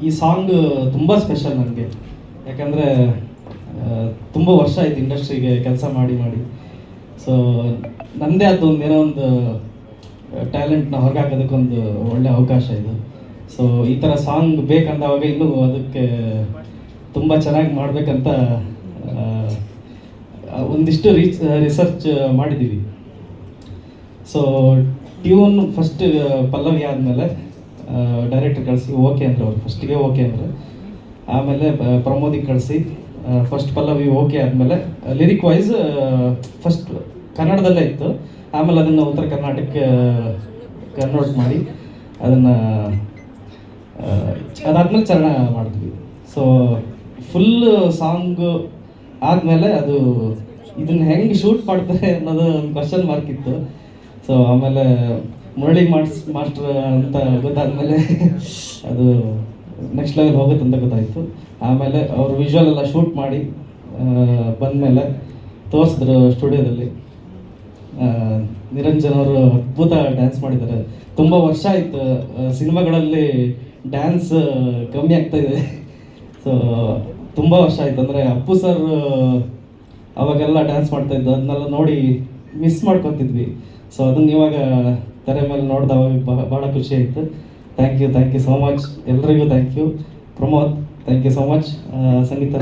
ಈ ಸಾಂಗ್ ತುಂಬ ಸ್ಪೆಷಲ್ ನನಗೆ. ಯಾಕಂದರೆ ತುಂಬ ವರ್ಷ ಆಯ್ತು ಇಂಡಸ್ಟ್ರಿಗೆ ಕೆಲಸ ಮಾಡಿ. ಸೊ ನನ್ನದೇ ಆದ ಏನೋ ಒಂದು ಟ್ಯಾಲೆಂಟ್ನ ಹೊರಗಾಕೋದಕ್ಕೊಂದು ಒಳ್ಳೆ ಅವಕಾಶ ಇದು. ಸೊ ಈ ಥರ ಸಾಂಗ್ ಬೇಕಂದವಾಗ ಇನ್ನೂ ಅದಕ್ಕೆ ತುಂಬ ಚೆನ್ನಾಗಿ ಮಾಡಬೇಕಂತ ಒಂದಿಷ್ಟು ರಿಸರ್ಚ್ ಮಾಡಿದ್ದೀವಿ. ಸೊ ಟ್ಯೂನ್ ಫಸ್ಟ್ ಪಲ್ಲವಿ ಆದಮೇಲೆ ಡೈರೆಕ್ಟರ್ ಕಳಿಸಿ ಓಕೆ ಅಂದ್ರೆ ಅವ್ರು ಫಸ್ಟಿಗೆ ಓಕೆ ಅಂದರೆ, ಆಮೇಲೆ ಪ್ರಮೋದಿಗೆ ಕಳಿಸಿ ಫಸ್ಟ್ ಪಲ್ಲವಿ ಓಕೆ ಆದಮೇಲೆ ಲಿರಿಕ್ ವೈಸ್ ಫಸ್ಟ್ ಕನ್ನಡದಲ್ಲೇ ಇತ್ತು, ಆಮೇಲೆ ಅದನ್ನು ಉತ್ತರ ಕರ್ನಾಟಕಕ್ಕೆ ಕನ್ವರ್ಟ್ ಮಾಡಿ ಅದನ್ನು ಅದಾದಮೇಲೆ ಚರಣ ಮಾಡಿದ್ವಿ. ಸೊ ಫುಲ್ ಸಾಂಗ್ ಆದಮೇಲೆ ಅದು ಇದನ್ನು ಹೆಂಗೆ ಶೂಟ್ ಮಾಡ್ತಾರೆ ಅನ್ನೋದು ಒಂದು ಕ್ವಶನ್ ಮಾರ್ಕ್ ಇತ್ತು. ಸೊ ಆಮೇಲೆ ಮುರಳಿ ಮಾಸ್ಟರ್ ಅಂತ ಗೊತ್ತಾದ್ಮೇಲೆ ಅದು ನೆಕ್ಸ್ಟ್ ಲೆವೆಲ್ ಹೋಗುತ್ತೆ ಅಂತ ಗೊತ್ತಾಯಿತು. ಆಮೇಲೆ ಅವರು ವಿಜುವಲ್ ಎಲ್ಲ ಶೂಟ್ ಮಾಡಿ ಬಂದಮೇಲೆ ತೋರಿಸಿದ್ರು ಸ್ಟುಡಿಯೋದಲ್ಲಿ. ನಿರಂಜನ್ ಅವರು ಅದ್ಭುತ ಡ್ಯಾನ್ಸ್ ಮಾಡಿದ್ದಾರೆ. ತುಂಬ ವರ್ಷ ಆಯಿತು ಸಿನಿಮಾಗಳಲ್ಲಿ ಡ್ಯಾನ್ಸ್ ಕಮ್ಮಿ ಆಗ್ತಾ ಇದೆ. ಸೊ ತುಂಬ ವರ್ಷ ಆಯಿತು, ಅಂದರೆ ಅಪ್ಪು ಸರ್ ಅವಾಗೆಲ್ಲ ಡ್ಯಾನ್ಸ್ ಮಾಡ್ತಾಯಿದ್ದು, ಅದನ್ನೆಲ್ಲ ನೋಡಿ ಮಿಸ್ ಮಾಡ್ಕೊತಿದ್ವಿ. ಸೊ ಅದನ್ನ ಇವಾಗ ತೆರೆ ಮೇಲೆ ನೋಡಿದವಾಗ ಭಾಳ ಖುಷಿ ಆಯಿತು. ಥ್ಯಾಂಕ್ ಯು ಸೋ ಮಚ್ ಎಲ್ರಿಗೂ. Thank you Pramod, thank you so much. Sangeetha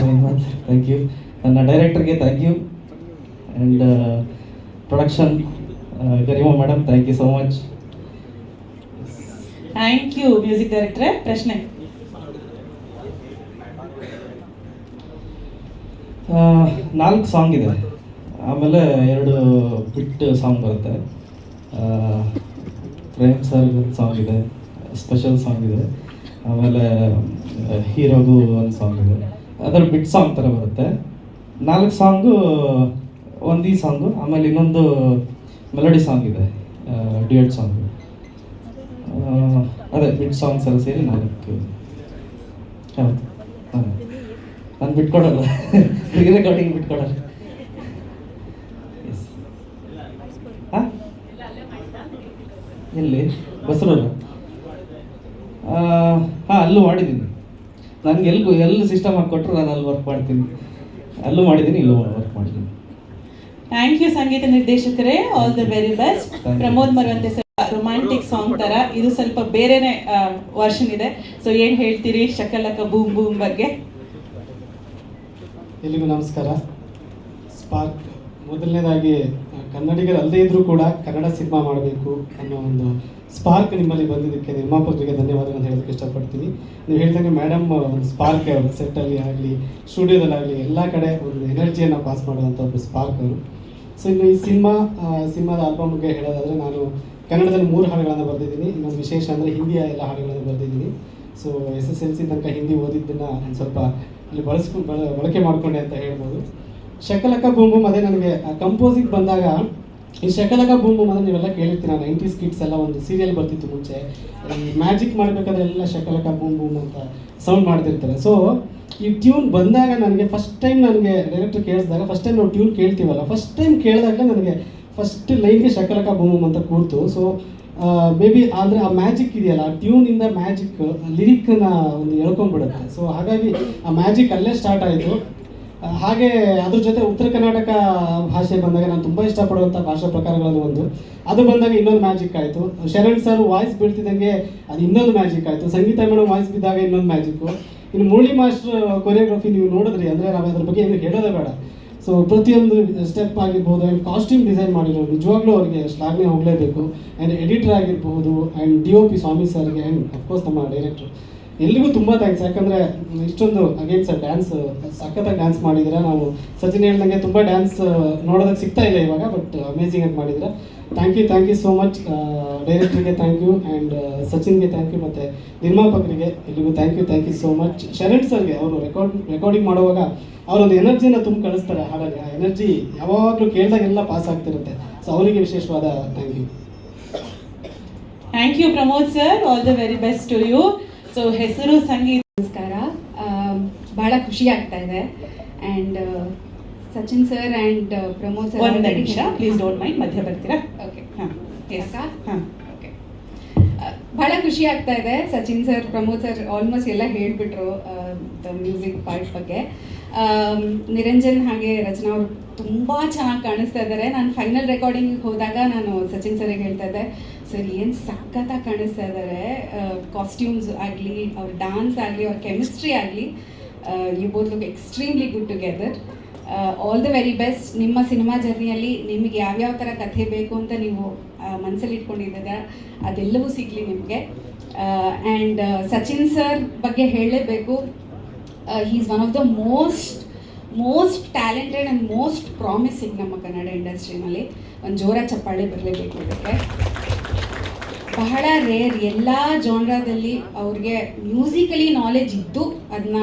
thank you. ನನ್ನ ಡೈರೆಕ್ಟರ್ಗೆ thank you. And production Garima madam, thank you so much. Thank you music ಡೈರೆಕ್ಟ್ರೆ. ಪ್ರಶ್ನೆ 4 ಸಾಂಗ್ ಇದೆ, ಆಮೇಲೆ 2 ಬಿಟ್ ಸಾಂಗ್ ಬರುತ್ತೆ. ಪ್ರೇಮ್ ಸರ್ ಸಾಂಗ್ ಇದೆ, ಸ್ಪೆಷಲ್ ಸಾಂಗ್ ಇದೆ, ಆಮೇಲೆ ಹೀರೋಗೂ ಒಂದು ಸಾಂಗ್ ಇದೆ. ಅದರ ಬಿಟ್ ಸಾಂಗ್ ಥರ ಬರುತ್ತೆ. 4 ಸಾಂಗು ಒಂದು ಈ ಸಾಂಗು, ಆಮೇಲೆ ಇನ್ನೊಂದು ಮೆಲೋಡಿ ಸಾಂಗ್ ಇದೆ, ಡ್ಯೂಯೆಟ್ ಸಾಂಗು. ಅದೇ ಬಿಟ್ ಸಾಂಗ್ಸ್ ಎಲ್ಲ ಸೇರಿ 4. ಹೌದು, ಹಾಂ, ನಾನು ಬಿಟ್ಕೊಡಲ್ಲ, ರೀ ರೆಕಾರ್ಡಿಂಗ್ ಬಿಟ್ಕೊಡಲ್ಲ. ಹಾಂ, ಎಲ್ಲಿ ಬಸರಲ್ಲ? ಹಾಂ, ಅಲ್ಲೂ ಮಾಡಿದ್ದೀನಿ. ನನಗೆ ಎಲ್ಲಿ ಸಿಸ್ಟಮ್ ಹಾಕ್ಕೊಟ್ರು ನಾನು ಅಲ್ಲಿ ವರ್ಕ್ ಮಾಡ್ತೀನಿ. ಅಲ್ಲೂ ಮಾಡಿದ್ದೀನಿ, ಇಲ್ಲೂ ವರ್ಕ್ ಮಾಡಿದ್ದೀನಿ. ಥ್ಯಾಂಕ್ ಯು ಸಂಗೀತ ನಿರ್ದೇಶಕರೇ, all the very best. Pramod Maravanthe sir, romantic song ತರ ಇದು ಸ್ವಲ್ಪ ಬೇರೆನೆ ವರ್ಷನ್ ಇದೆ. ಸೊ ಏನು ಹೇಳ್ತೀರಿ ಶಕಲಕ ಬೂಮ್ ಬೂಮ್ ಬಗ್ಗೆ? ಎಲ್ಲಿಗೂ ನಮಸ್ಕಾರ. ಸ್ಪಾರ್ಕ್ ಮೊದಲನೇದಾಗಿ ಕನ್ನಡಿಗರು ಅಲ್ಲದೇ ಇದ್ರೂ ಕೂಡ ಕನ್ನಡ ಸಿನಿಮಾ ಮಾಡಬೇಕು ಅನ್ನೋ ಒಂದು ಸ್ಪಾರ್ಕ್ ನಿಮ್ಮಲ್ಲಿ ಬಂದಿದ್ದಕ್ಕೆ ನಿರ್ಮಾಪಕರಿಗೆ ಧನ್ಯವಾದಗಳನ್ನು ಹೇಳೋದಕ್ಕೆ ಇಷ್ಟಪಡ್ತೀನಿ. ನೀವು ಹೇಳ್ದಂಗೆ ಮೇಡಮ್ ಒಂದು ಸ್ಪಾರ್ಕ್ ಅವರು ಸೆಟ್ಟಲ್ಲಿ ಆಗಲಿ ಸ್ಟುಡಿಯೋದಲ್ಲಾಗಲಿ ಎಲ್ಲ ಕಡೆ ಒಂದು ಎನರ್ಜಿಯನ್ನು ಪಾಸ್ ಮಾಡುವಂಥ ಒಬ್ಬರು ಸ್ಪಾರ್ಕ್ ಅವರು. ಸೊ ಇನ್ನು ಈ ಸಿನಿಮಾದ ಆಲ್ಬಮ್ಗೆ ಹೇಳೋದಾದರೆ ನಾನು ಕನ್ನಡದಲ್ಲಿ 3 ಹಾಡುಗಳನ್ನು ಬರೆದಿದ್ದೀನಿ. ಇನ್ನೊಂದು ವಿಶೇಷ ಅಂದರೆ ಹಿಂದಿಯ ಎಲ್ಲ ಹಾಡುಗಳನ್ನು ಬರೆದಿದ್ದೀನಿ. ಸೊ SSLC ತನಕ ಹಿಂದಿ ಓದಿದ್ದನ್ನು ಒಂದು ಸ್ವಲ್ಪ ಅಲ್ಲಿ ಬಳಕೆ ಮಾಡಿಕೊಂಡೆ ಅಂತ ಹೇಳ್ಬೋದು. ಶಕಲಕ ಬೂಮ್ ಬೂಮ್ ಅದೇ ನನಗೆ ಕಂಪೋಸಿಗೆ ಬಂದಾಗ ಈ ಶಕಲಕ ಬೂಮ್ ಬೂಮ್ ಅಂದರೆ ನೀವೆಲ್ಲ ಕೇಳಿರ್ತೀರ, 90s ಕಿಡ್ಸ್ ಎಲ್ಲ ಒಂದು ಸೀರಿಯಲ್ ಬರ್ತಿತ್ತು ಮುಂಚೆ. ಈ ಮ್ಯಾಜಿಕ್ ಮಾಡಬೇಕಾದ್ರೆ ಎಲ್ಲ ಶಕಲಕ ಬೂಮ್ ಬೂಮ್ ಅಂತ ಸೌಂಡ್ ಮಾಡ್ತಿರ್ತಾರೆ. ಸೊ ಈ ಟ್ಯೂನ್ ಬಂದಾಗ ನನಗೆ ಫಸ್ಟ್ ಟೈಮ್ ನನಗೆ ಡೈರೆಕ್ಟರ್ ಕೇಳಿಸಿದಾಗ ಫಸ್ಟ್ ಟೈಮ್ ನಾವು ಟ್ಯೂನ್ ಕೇಳ್ತೀವಲ್ಲ, ಫಸ್ಟ್ ಟೈಮ್ ಕೇಳಿದಾಗಲೇ ನನಗೆ ಫಸ್ಟ್ ಲೈನ್ಗೆ ಶಕಲಕ ಬೂಮ್ ಬೂಮ್ ಅಂತ ಕೂರ್ತು. ಸೊ ಮೇ ಬಿ ಅಂದರೆ ಆ ಮ್ಯಾಜಿಕ್ ಇದೆಯಲ್ಲ, ಆ ಟ್ಯೂನಿಂದ ಮ್ಯಾಜಿಕ್ ಲಿರಿಕ್ನ ಒಂದು ಎಳ್ಕೊಂಡ್ಬಿಡುತ್ತೆ. ಸೊ ಹಾಗಾಗಿ ಆ ಮ್ಯಾಜಿಕ್ ಅಲ್ಲೇ ಸ್ಟಾರ್ಟ್ ಆಯಿತು. ಹಾಗೆ ಅದ್ರ ಜೊತೆ ಉತ್ತರ ಕರ್ನಾಟಕ ಭಾಷೆ ಬಂದಾಗ ನಾನು ತುಂಬ ಇಷ್ಟಪಡುವಂಥ ಭಾಷಾ ಪ್ರಕಾರಗಳಲ್ಲಿ ಒಂದು ಅದು ಬಂದಾಗ ಇನ್ನೊಂದು ಮ್ಯಾಜಿಕ್ ಆಯಿತು. ಶರಣ್ ಸರ್ ವಾಯ್ಸ್ ಬೀಳ್ತಿದ್ದಂಗೆ ಅದು ಇನ್ನೊಂದು ಮ್ಯಾಜಿಕ್ ಆಯಿತು. ಸಂಗೀತ ಮೇಡಮ್ ವಾಯ್ಸ್ ಬಿದ್ದಾಗ ಇನ್ನೊಂದು ಮ್ಯಾಜಿಕ್ಕು. ಇನ್ನು ಮುರಳಿ ಮಾಸ್ಟರ್ ಕೊರಿಯೋಗ್ರಫಿ ನೀವು ನೋಡಿದ್ರಿ ಅಂದರೆ ನಾವು ಅದ್ರ ಬಗ್ಗೆ ಏನು ಹೇಳೋದೇ ಬೇಡ. ಸೊ ಪ್ರತಿಯೊಂದು ಸ್ಟೆಪ್ ಆಗಿರ್ಬೋದು ಆ್ಯಂಡ್ ಕಾಸ್ಟ್ಯೂಮ್ ಡಿಸೈನ್ ಮಾಡಿರೋರು ನಿಜವಾಗ್ಲೂ ಅವರಿಗೆ ಶ್ಲಾಘನೆ ಹೋಗಲೇಬೇಕು. ಆ್ಯಂಡ್ ಎಡಿಟರ್ ಆಗಿರ್ಬೋದು ಆ್ಯಂಡ್ DOP ಸ್ವಾಮಿ ಸರ್ಗೆ ಆ್ಯಂಡ್ ಅಫ್ಕೋರ್ಸ್ ನಮ್ಮ ಡೈರೆಕ್ಟ್ರು ಎಲ್ಲಿಗೂ ತುಂಬ ಥ್ಯಾಂಕ್ಸ್. ಯಾಕಂದರೆ ಇಷ್ಟೊಂದು ಅಗೇನ್ ಸರ್ ಡ್ಯಾನ್ಸ್ ಸಖತ್ತಾಗಿ ಡ್ಯಾನ್ಸ್ ಮಾಡಿದ್ದೀರಾ. ನಾವು ಸಚಿನ್ ಹೇಳ್ದಂಗೆ ತುಂಬ ಡ್ಯಾನ್ಸ್ ನೋಡೋದಕ್ಕೆ ಸಿಗ್ತಾ ಇಲ್ಲ ಇವಾಗ, ಬಟ್ ಅಮೇಝಿಂಗ್ ಆಗಿ ಮಾಡಿದ್ದೀರಾ. Thank you so much. ಡೈರೆಕ್ಟ್ರಿಗೆ ಥ್ಯಾಂಕ್ ಯು ಆ್ಯಂಡ್ ಸಚಿನ್ಗೆ ಥ್ಯಾಂಕ್ ಯು, ಮತ್ತು ನಿರ್ಮಾಪಕರಿಗೆ ಎಲ್ಲಿಗೂ thank you so much. Sharan ಸರ್ಗೆ ಅವರು ರೆಕಾರ್ಡಿಂಗ್ ಮಾಡುವಾಗ ಅವರೊಂದು ಎನರ್ಜಿನ ತುಂಬ ಕಳಿಸ್ತಾರೆ ಹಾಡಲ್ಲಿ. ಆ ಎನರ್ಜಿ ಯಾವಾಗಲೂ ಕೇಳಿದಾಗೆಲ್ಲ ಪಾಸ್ ಆಗ್ತಿರುತ್ತೆ. ಸೊ ಅವರಿಗೆ ವಿಶೇಷವಾದ thank you Pramod sir, all the very best to you. So ಹೆಸರು ಸಂಗೀತ. ನಮಸ್ಕಾರ. ಭಾಳ ಖುಷಿ ಆಗ್ತಾ ಇದೆ. And Sachin sir and Pramod sir, ಒಂದು ನಿಮಿಷ ಪ್ಲೀಸ್ ಡೋಂಟ್ ಮೈಂಡ್, ಮಧ್ಯ ಬರ್ತೀರಾ? ಓಕೆ. ಹಾಂ, ಎಸ್, ಹಾಂ, ಓಕೆ. ಬಹಳ ಖುಷಿ ಆಗ್ತಾ ಇದೆ. Sachin sir, Pramod sir almost ಎಲ್ಲ ಹೇಳಿಬಿಟ್ರು ಮ್ಯೂಸಿಕ್ ಪಾರ್ಟ್ ಬಗ್ಗೆ. ನಿರಂಜನ್ ಹಾಗೆ ರಚನಾ ಅವರು ತುಂಬ ಚೆನ್ನಾಗಿ ಕಾಣಿಸ್ತಾ ಇದ್ದಾರೆ. ನಾನು ಫೈನಲ್ ರೆಕಾರ್ಡಿಂಗ್ ಹೋದಾಗ ನಾನು ಸಚಿನ್ ಸರಿಗೆ ಹೇಳ್ತಾ ಇದ್ದೆ, ಸರ್ ಏನು ಸಖತ್ತಾಗಿ ಕಾಣಿಸ್ತಾ ಇದ್ದಾರೆ, ಕಾಸ್ಟ್ಯೂಮ್ಸ್ ಆಗಲಿ, ಅವ್ರ ಡ್ಯಾನ್ಸ್ ಆಗಲಿ, ಅವ್ರ ಕೆಮಿಸ್ಟ್ರಿ ಆಗಲಿ, you both look extremely good together. All the very best. ನಿಮ್ಮ ಸಿನಿಮಾ ಜರ್ನಿಯಲ್ಲಿ ನಿಮಗೆ ಯಾವ್ಯಾವ ಥರ ಕಥೆ ಬೇಕು ಅಂತ ನೀವು ಮನಸ್ಸಲ್ಲಿ ಇಟ್ಕೊಂಡಿದ್ದೀರ ಅದೆಲ್ಲವೂ ಸಿಗಲಿ ನಿಮಗೆ. ಆ್ಯಂಡ್ ಸಚಿನ್ ಸರ್ ಬಗ್ಗೆ ಹೇಳಲೇಬೇಕು. He is one of the most talented and most promising ನಮ್ಮ ಕನ್ನಡ ಇಂಡಸ್ಟ್ರಿನಲ್ಲಿ. ಒಂದು ಜೋರ ಚಪ್ಪಾಳೆ ಬರಲೇಬೇಕು ಇದಕ್ಕೆ. ಬಹಳ ರೇರ್, ಎಲ್ಲ ಜಾನ್ರಾದಲ್ಲಿ ಅವ್ರಿಗೆ ಮ್ಯೂಸಿಕಲಿ ನಾಲೆಜ್ ಇದ್ದು ಅದನ್ನ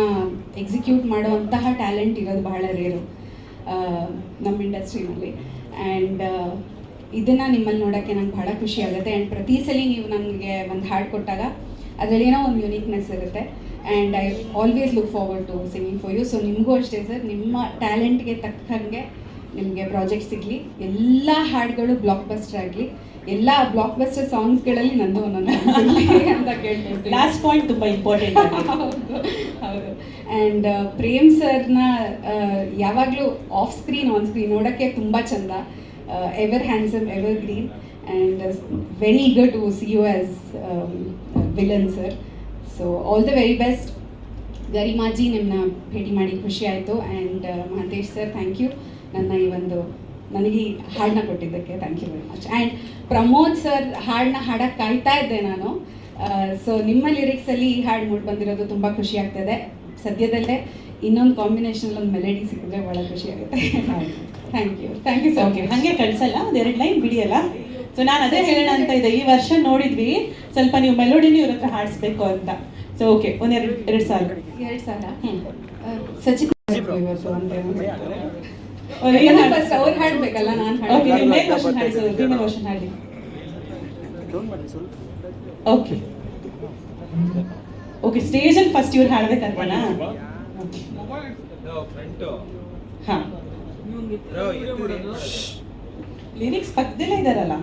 ಎಕ್ಸಿಕ್ಯೂಟ್ ಮಾಡುವಂತಹ ಟ್ಯಾಲೆಂಟ್ ಇರೋದು ಬಹಳ ರೇರು ನಮ್ಮ ಇಂಡಸ್ಟ್ರಿನಲ್ಲಿ. ಆ್ಯಂಡ್ ಇದನ್ನು ನಿಮ್ಮಲ್ಲಿ ನೋಡೋಕ್ಕೆ ನಂಗೆ ಬಹಳ ಖುಷಿ ಆಗುತ್ತೆ. ಆ್ಯಂಡ್ ಪ್ರತಿ ಸಲ ನೀವು ನನಗೆ ಒಂದು ಹಾಡು ಕೊಟ್ಟಾಗ ಅದರಲ್ಲಿ ಏನೋ ಒಂದು ಯುನೀಕ್ನೆಸ್ ಇರುತ್ತೆ. And I always look forward to singing for you. So ನಿಮಗೂ ಅಷ್ಟೇ ಸರ್, ನಿಮ್ಮ ಟ್ಯಾಲೆಂಟ್ಗೆ ತಕ್ಕಂಗೆ ನಿಮಗೆ ಪ್ರಾಜೆಕ್ಟ್ ಸಿಗಲಿ, ಎಲ್ಲ ಹಾಡುಗಳು ಬ್ಲಾಕ್ ಬಸ್ಟರ್ ಆಗಲಿ, ಎಲ್ಲ ಬ್ಲಾಕ್ ಬಸ್ಟರ್ ಸಾಂಗ್ಸ್ಗಳಲ್ಲಿ ನಂದು ಒಂದೊಂದು ಅಂತ ಕೇಳ್ಕೊಳ್ತೀನಿ. ಲಾಸ್ಟ್ ಪಾಯಿಂಟ್ ತುಂಬ ಇಂಪಾರ್ಟೆಂಟ್. ಹೌದು. ಆ್ಯಂಡ್ ಪ್ರೇಮ್ ಸರ್ನ ಯಾವಾಗಲೂ ಆಫ್ ಸ್ಕ್ರೀನ್ ಆನ್ ಸ್ಕ್ರೀನ್ ನೋಡೋಕ್ಕೆ ತುಂಬ ಚಂದ. Ever handsome, ever green, and very eager to see you as villain sir. So all the very best. ಗರಿಮಾಜಿ, ನಿಮ್ಮನ್ನ ಭೇಟಿ ಮಾಡಿ ಖುಷಿ ಆಯಿತು. And Mahantesh sir, thank you ನನ್ನ ಈ ಒಂದು ನನಗೆ ಈ ಹಾಡನ್ನ ಕೊಟ್ಟಿದ್ದಕ್ಕೆ. Thank you very much. And Pramod sir ಹಾಡನ್ನ ಹಾಡಕ್ಕೆ ಕಾಯ್ತಾ ಇದ್ದೆ ನಾನು. ಸೊ ನಿಮ್ಮ ಲಿರಿಕ್ಸಲ್ಲಿ ಈ ಹಾಡು ಮೂಡಿ ಬಂದಿರೋದು ತುಂಬ ಖುಷಿ ಆಗ್ತಾಯಿದೆ. ಸದ್ಯದಲ್ಲೇ ಇನ್ನೊಂದು ಕಾಂಬಿನೇಷನ್ ಒಂದು ಮೆಲಡಿ ಸಿಕ್ಕಿದ್ರೆ ಭಾಳ ಖುಷಿ ಆಗುತ್ತೆ. ಥ್ಯಾಂಕ್ ಯು ಸೊ ಓಕೆ, ಹಾಗೆ ಕಳ್ಸಲ್ಲ, ಒಂದೆರಡು ಲೈನ್ ಬಿಡಿಯಲ್ಲ. ಸೊ ನಾನು ಅದೇ ಹೇಳೋಣ ಅಂತ ಇದೆ, ಈ ವರ್ಷ ನೋಡಿದ್ವಿ ಸ್ವಲ್ಪ ನೀವು ಮೆಲೋಡಿನೂ ಇವ್ರ ಹತ್ರ ಹಾಡಿಸ್ಬೇಕು ಅಂತ. ಸೊ ಓಕೆ, ಎರಡು ಸಾಲ ಸಚಿನ್ ಫಸ್ಟ್ ಅವ್ರು ಹಾಡಬೇಕಲ್ಲ, ನಾನು ಹಾಡಿ. ಓಕೆ ಓಕೆ, ಸ್ಟೇಜಲ್ಲಿ ಫಸ್ಟ್ ಇವ್ರು ಹಾಡ್ಬೇಕಂತನಾ? ಹಾಂ, ಲಿರಿಕ್ಸ್ ಪಕ್ಕದಲ್ಲೇ ಇದ್ದಾರಲ್ಲ.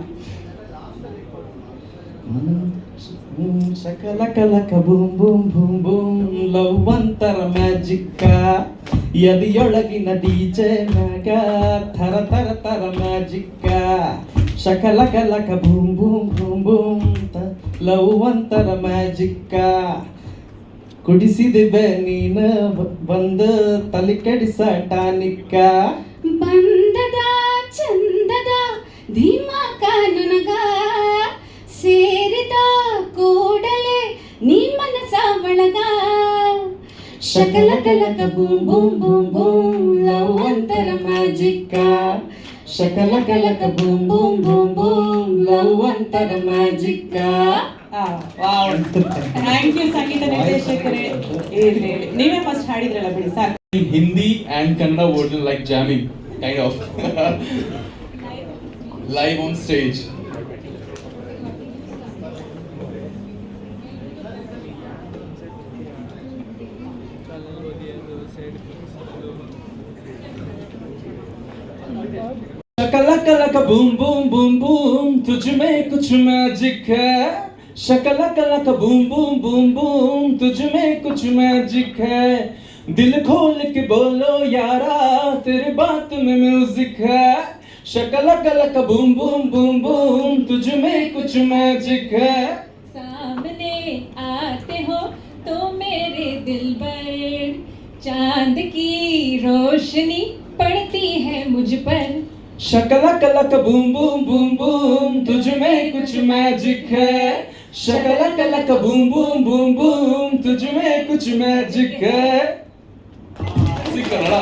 ಶಕಲಕಲಕ boom boom boom boom, love ಅಂತರ ಮ್ಯಾಜಿಕ್ಕ, ಎದೆಯೊಳಗಿನ ಡಿಜೆ ಮ್ಯಾಗ ಥರ ಥರ ಥರ ಮ್ಯಾಜಿಕ್ಕ. ಶಕಲಕಲಕ boom boom boom boom, love ಅಂತರ ಮ್ಯಾಜಿಕ್ಕ. ಕುಡಿಸಿದಿವೆ ನೀನ ಬಂದ ತಲೆ ಕೆಡಿಸ ಟಾನಿಕ್ಕ. ಬಂದದ ಚಂದದ ಧೀಮಾಕ ನನಗ, ಸೇರಿದ ಕೂಡಲೇ ನೀ ಮನಸ ಒಳಗ. ಶಕಲಕಲಕ boom boom boom boom, love ಅಂತರ ಮ್ಯಾಜಿಕ್ಕ. ಶಕಲಕಲಕ boom boom boom boom, love ಅಂತರ ಮ್ಯಾಜಿಕ್ಕ. ಥ್ಯಾಂಕ್ ಯು ಸಂಗೀತ ನಿರ್ದೇಶಕರೇ. ನೀವೇ ಫಸ್ಟ್ ಹಾಡಿದ್ರಲ್ಲ ಬಿಡಿ, ಸಾಕು. Hindi and Kannada version like jamming, kind of. Live on stage. शकलकलक बूम बूम बूम बूम, तुझ में कुछ मैजिक है. शकलकलक बूम बूम बूम बूम, तुझ में कुछ मैजिक है. दिल खोल के बोलो यारा, तेरी बात में म्यूजिक है. शकलकलक बूम बूम बूम बूम, तुझ में कुछ मैजिक है. सामने आते हो तो मेरे दिलबर, चांद की रोशनी पड़ती है मुझ पर. शकलकलक बूम बूम बूम बूम, तुझ में कुछ मैजिक है. शकलकलक बूम बूम बूम बूम, तुझ में कुछ मैजिक है. Sing Kannada.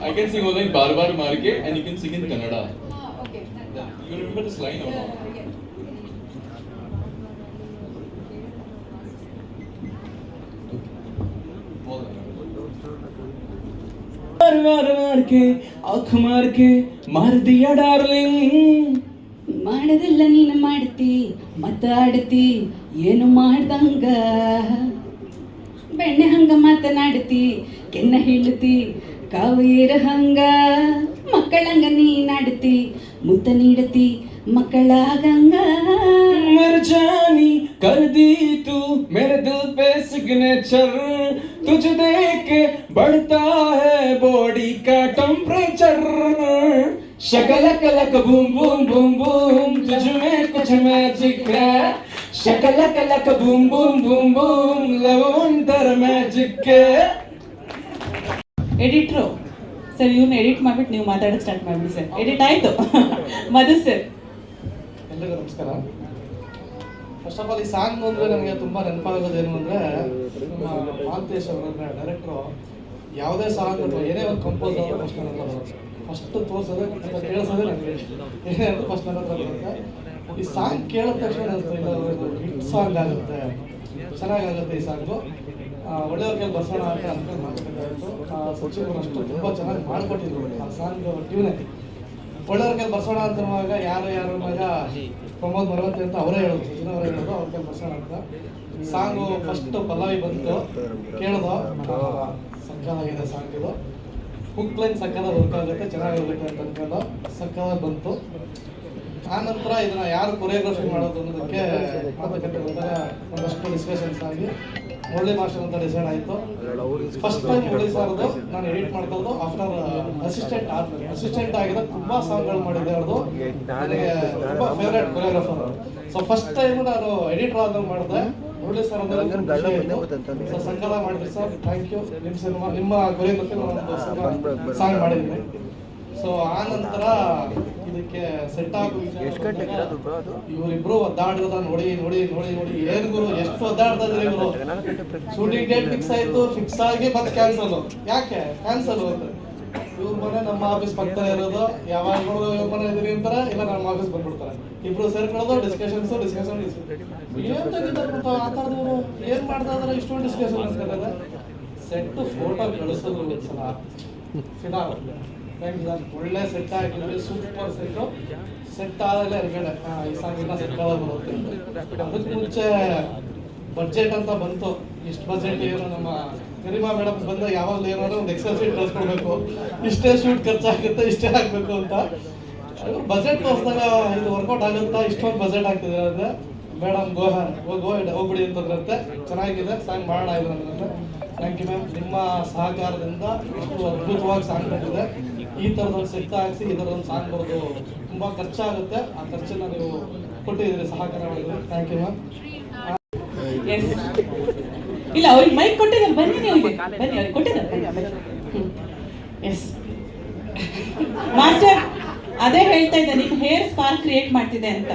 I can sing only bar bar maar ke, and you can sing in Kannada. Okay. You remember this line or not? मार के आँख मार के मार दिया डार्लिंग. ಮಾಡದೆಲ್ಲ ನೀನು ಮಾಡ್ತಿ ಮಾತಾಡ್ತಿ ಏನು ಮಾಡ್ದಂಗ, ಬೆಣ್ಣೆ ಹಂಗ ಮಾತನಾಡ್ತಿ ಕೆನ್ನ ಹೇಳ್ತಿ ಕಾವೇರ ಹಂಗ, ಮಕ್ಕಳಂಗ ನೀನಾಡ್ತಿ ಮುತ್ತ ನೀಡತಿ ಮಕ್ಕಳ ಗಂಗಾ मर जानी कर दी तू मेरे दिल पे सिग्नेचर तुझे देख के बढ़ता है बॉडी का टेम्परेचर शकल कलक बूम बूम बूम बूम तुझ में कुछ मैजिक है शकल कलक boom boom boom boom love अंतर मैजिक है ಎಡಿಟ್ರು ಸರ್ ಇವ್ನ ಎಡಿಟ್ ಮಾಡ್ಬಿಟ್ಟು ನೀವು ಮಾತಾಡೋಕೆ ಸ್ಟಾರ್ಟ್ ಮಾಡ್ಬಿಡಿ ಸರ್. ಎಡಿಟ್ ಆಯ್ತು. ಮಧು ಸರ್. ಎಲ್ರಿಗೂ ನಮಸ್ಕಾರ. ಫಸ್ಟ್ ಆಫ್ ಆಲ್ ಈ ಸಾಂಗ್ ಅಂದರೆ ನನಗೆ ತುಂಬ ನೆನಪಾಗೋದು ಏನು ಅಂದರೆ ನಮ್ಮ ಮಾಂತೇಶ್ ಅವರ ಡೈರೆಕ್ಟ್ರು ಯಾವುದೇ ಸಾಂಗ್ ಅಥವಾ ಏನೇ ಒಂದು ಕಂಪೋಸ್ ಆದರೂ ಫಸ್ಟ್ ತೋರಿಸೋದೇ ಅಥವಾ ಕೇಳಿಸೋದೇ ನನಗೆ ಏನೇ ಅಂತ ಫಸ್ಟ್ ನನ್ನ ಹತ್ರ ಬರುತ್ತೆ. ಈ ಸಾಂಗ್ ಕೇಳಿದ ತಕ್ಷಣ ಅನಿಸ್ತು ಇಲ್ಲ ಹಿಟ್ ಸಾಂಗ್ ಆಗುತ್ತೆ, ಚೆನ್ನಾಗಾಗುತ್ತೆ ಈ ಸಾಂಗು, ಒಳ್ಳೆಯವ್ರ ಕೈಲಿ ಬರ್ಸೋಣ ಅಂತ ಅನ್ಕೊಂಡು ಮಾತಾಡಬೇಕಾಗಿತ್ತು. ಸಚಿವರು ಅಷ್ಟು ತುಂಬ ಚೆನ್ನಾಗಿ ಮಾಡಿಕೊಟ್ಟಿದ್ರು ಆ ಸಾಂಗ್ ಟ್ಯೂನೇ. ಒಳ್ಳೆಯವ್ರ ಕೈಲಿ ಬರ್ಸೋಣ ಅಂತವಾಗ ಯಾರು ಮಗ ಪ್ರಮೋದ್ ಮರವಂತೆ ಅಂತ ಅವರೇ ಹೇಳೋದು, ಸಚಿನ್ ಅವರೇ ಹೇಳೋದು ಅವ್ರ ಕೈಲಿ ಬರ್ಸೋಣ ಅಂತ. ಸಾಂಗು ಫಸ್ಟ್ ಪಲ್ಲವಿ ಬಂತು, ಕೇಳ್ದೋ ಸಕ್ಕದಾಗಿದೆ ಸಾಂಗ್ ಇದು. ಹುಕ್ ಲೈನ್ ಸಕ್ಕದಾಗ ವರ್ಕ್ ಆಗುತ್ತೆ, ಚೆನ್ನಾಗಿರ್ಬೇಕು ಅಂತ ಅನ್ಕೊಂಡು ಸಕ್ಕದಾಗಿ ಬಂತು. ಆ ನಂತರ ಇದನ್ನ ಯಾರು ಕೊರಿಯೋಗ್ರಫಿ ಮಾಡೋದು ಅನ್ನೋದಕ್ಕೆ ಮಾತುಕತೆ ಬಂದಾಗ ಒಂದಷ್ಟು ಡಿಸ್ಕಷನ್ಸ್ ಆಗಿ ಮುರಳಿ ಮಾಸ್ಟರ್ ಅಂತ ಡಿಸೈಡ್ ಆಯಿತು. ಫಸ್ಟ್ ಟೈಮ್ ಮುರಳಿ ಸಾರ್ದು ನಾನು ಎಡಿಟ್ ಮಾಡ್ಕೊಂಡು ಆಫ್ಟರ್ ಅಸಿಸ್ಟೆಂಟ್ ಆದ್ಮೇಲೆ ಅಸಿಸ್ಟೆಂಟ್ ಆಗಿರೋ ತುಂಬ ಸಾಂಗ್ಗಳು ಮಾಡಿದ್ದೆ. ಅವ್ರದ್ದು ನನಗೆ ತುಂಬ favourite choreographer. So first time ನಾನು ಎಡಿಟರ್ ಆದ್ಮೇಲೆ ಮಾಡಿದೆ. ಮುರಳಿ ಸರ್ ಅಂದರೆ ಸೊ ಸಂಕಲ ಮಾಡಿದ್ರಿ ಸರ್, ಥ್ಯಾಂಕ್ ಯು. ನಿಮ್ಮ ಸಿನಿಮಾ ನಿಮ್ಮ ಕೊರಿಯೋಗ್ರಫಿ ಒಂದು ಸಾಂಗ್ ಮಾಡಿದ್ವಿ. ಸೊ ಆ ನಂತರ ಇದಕ್ಕೆ ಸೆಟ್ ಆಗೋ ಇವರಿಬ್ರು ಒದ್ದಾಡಿರೋದ ನೋಡಿ ನೋಡಿ ನೋಡಿ ನೋಡಿ ಏನ್ ಗುರು ಎಷ್ಟು ಒದ್ದಾಡ್ತಾ ಇದ್ರಿ ಇವರು. ಶೂಟಿಂಗ್ ಡೇಟ್ ಫಿಕ್ಸ್ ಆಯ್ತು, ಫಿಕ್ಸ್ ಆಗಿ ಮತ್ತೆ ಕ್ಯಾನ್ಸಲ್. ಯಾಕೆ ಕ್ಯಾನ್ಸಲ್ ಅಂದ್ರೆ ಇವ್ರ ಮನೆ ನಮ್ಮ ಆಫೀಸ್ ಪಕ್ಕದಲ್ಲೇ ಇರೋದು, ಯಾವಾಗಲೂ ಇವ್ರ ಮನೆ ಇದೀನಿ ಅಂತಾರೆ, ಇಲ್ಲ ನಮ್ಮ ಆಫೀಸ್ ಬಂದ್ಬಿಡ್ತಾರೆ. ಇಬ್ರು ಸೇರ್ಕೊಳ್ಳೋದು ಡಿಸ್ಕಷನ್ ಏನ್ ತೆಗಿತಾರೆ ಆತರದವರು ಏನ್ ಮಾಡ್ತಾ ಇದಾರೆ ಇಷ್ಟೊಂದು ಡಿಸ್ಕಷನ್ ಅಂತ ಸೆಟ್ ಫೋಟೋ ಕಳಿಸೋದು ಒಂದ್ಸಲ ಫಿದಾ. ಒಳ್ಳೆ ಸೆಟ್ ಆಗಿದ್ವಿ, ಸೂಪರ್ ಸೆಟ್ ಆದಾಗಲೇ ಹೊರಗಡೆ ಈ ಸಾಂಗ್ ಇನ್ನ ಸೆಟ್ ಆದಾಗ ಬರುತ್ತೆ. ಅದಕ್ಕೆ ಮುಂಚೆ ಬಡ್ಜೆಟ್ ಅಂತ ಬಂತು. ಇಷ್ಟು ಬಜೆಟ್ ಏನು ನಮ್ಮ ಗರಿಮಾ ಮೇಡಮ್ ಬಂದಾಗ ಯಾವಾಗಲೂ ಏನಾದ್ರು ಒಂದು ಎಕ್ಸೆಲ್ ಶೀಟ್ ಕಳ್ಸ್ಕೊಡ್ಬೇಕು, ಇಷ್ಟೇ ಶೂಟ್ ಖರ್ಚಾಗುತ್ತೆ, ಇಷ್ಟೇ ಆಗಬೇಕು ಅಂತ. ಬಜೆಟ್ ತೋರಿಸಿದಾಗ ಇದು ವರ್ಕೌಟ್ ಆಗುತ್ತಾ, ಇಷ್ಟೊಂದು ಬಜೆಟ್ ಆಗ್ತಿದೆ ಅಂದರೆ ಮೇಡಮ್ ಹೋಗ್ಬಿಡಿ ಅಂತಂದ್ರಂತೆ. ಚೆನ್ನಾಗಿದೆ ಸಾಂಗ್ ಮಾಡೋಣ ಇದು ಅಂತಂದ್ರೆ. Thank you ma'am. ನಿಮ್ಮ ಸಹಕಾರದಿಂದ ಇಷ್ಟು ಅದ್ಭುತವಾಗಿ ಸಾಂಗ್ ಬಂದಿದೆ. ಈ ಥರದೊಂದು ಸೆಟ್ ಹಾಕಿಸಿ ಈ ಥರದೊಂದು ಸಾಂಗ್ ಬರೋದು ತುಂಬ ಖರ್ಚಾಗುತ್ತೆ. ಆ ಖರ್ಚನ್ನ ನೀವು ಕೊಟ್ಟಿದ್ದೀರಿ, ಸಹಕಾರ ಮಾಡಿದ್ರಿ. Thank you ma'am. ಎಸ್ ಇಲ್ಲ ಅವ್ರಿಗೆ ಮೈಕ್ ಕೊಟ್ಟಿದ್ದಾರೆ, ಬನ್ನಿ ನೀವು ಬನ್ನಿ, ಅವ್ರಿಗೆ ಕೊಟ್ಟಿದ್ದಾರೆ. ಎಸ್ ಮಾಸ್ಟರ್ ಅದೇ ಹೇಳ್ತಾ ಇದ್ದೆ, ನಿಮ್ಮ ಹೇರ್ ಸ್ಪಾರ್ಕ್ ಕ್ರಿಯೇಟ್ ಮಾಡ್ತಿದೆ ಅಂತ.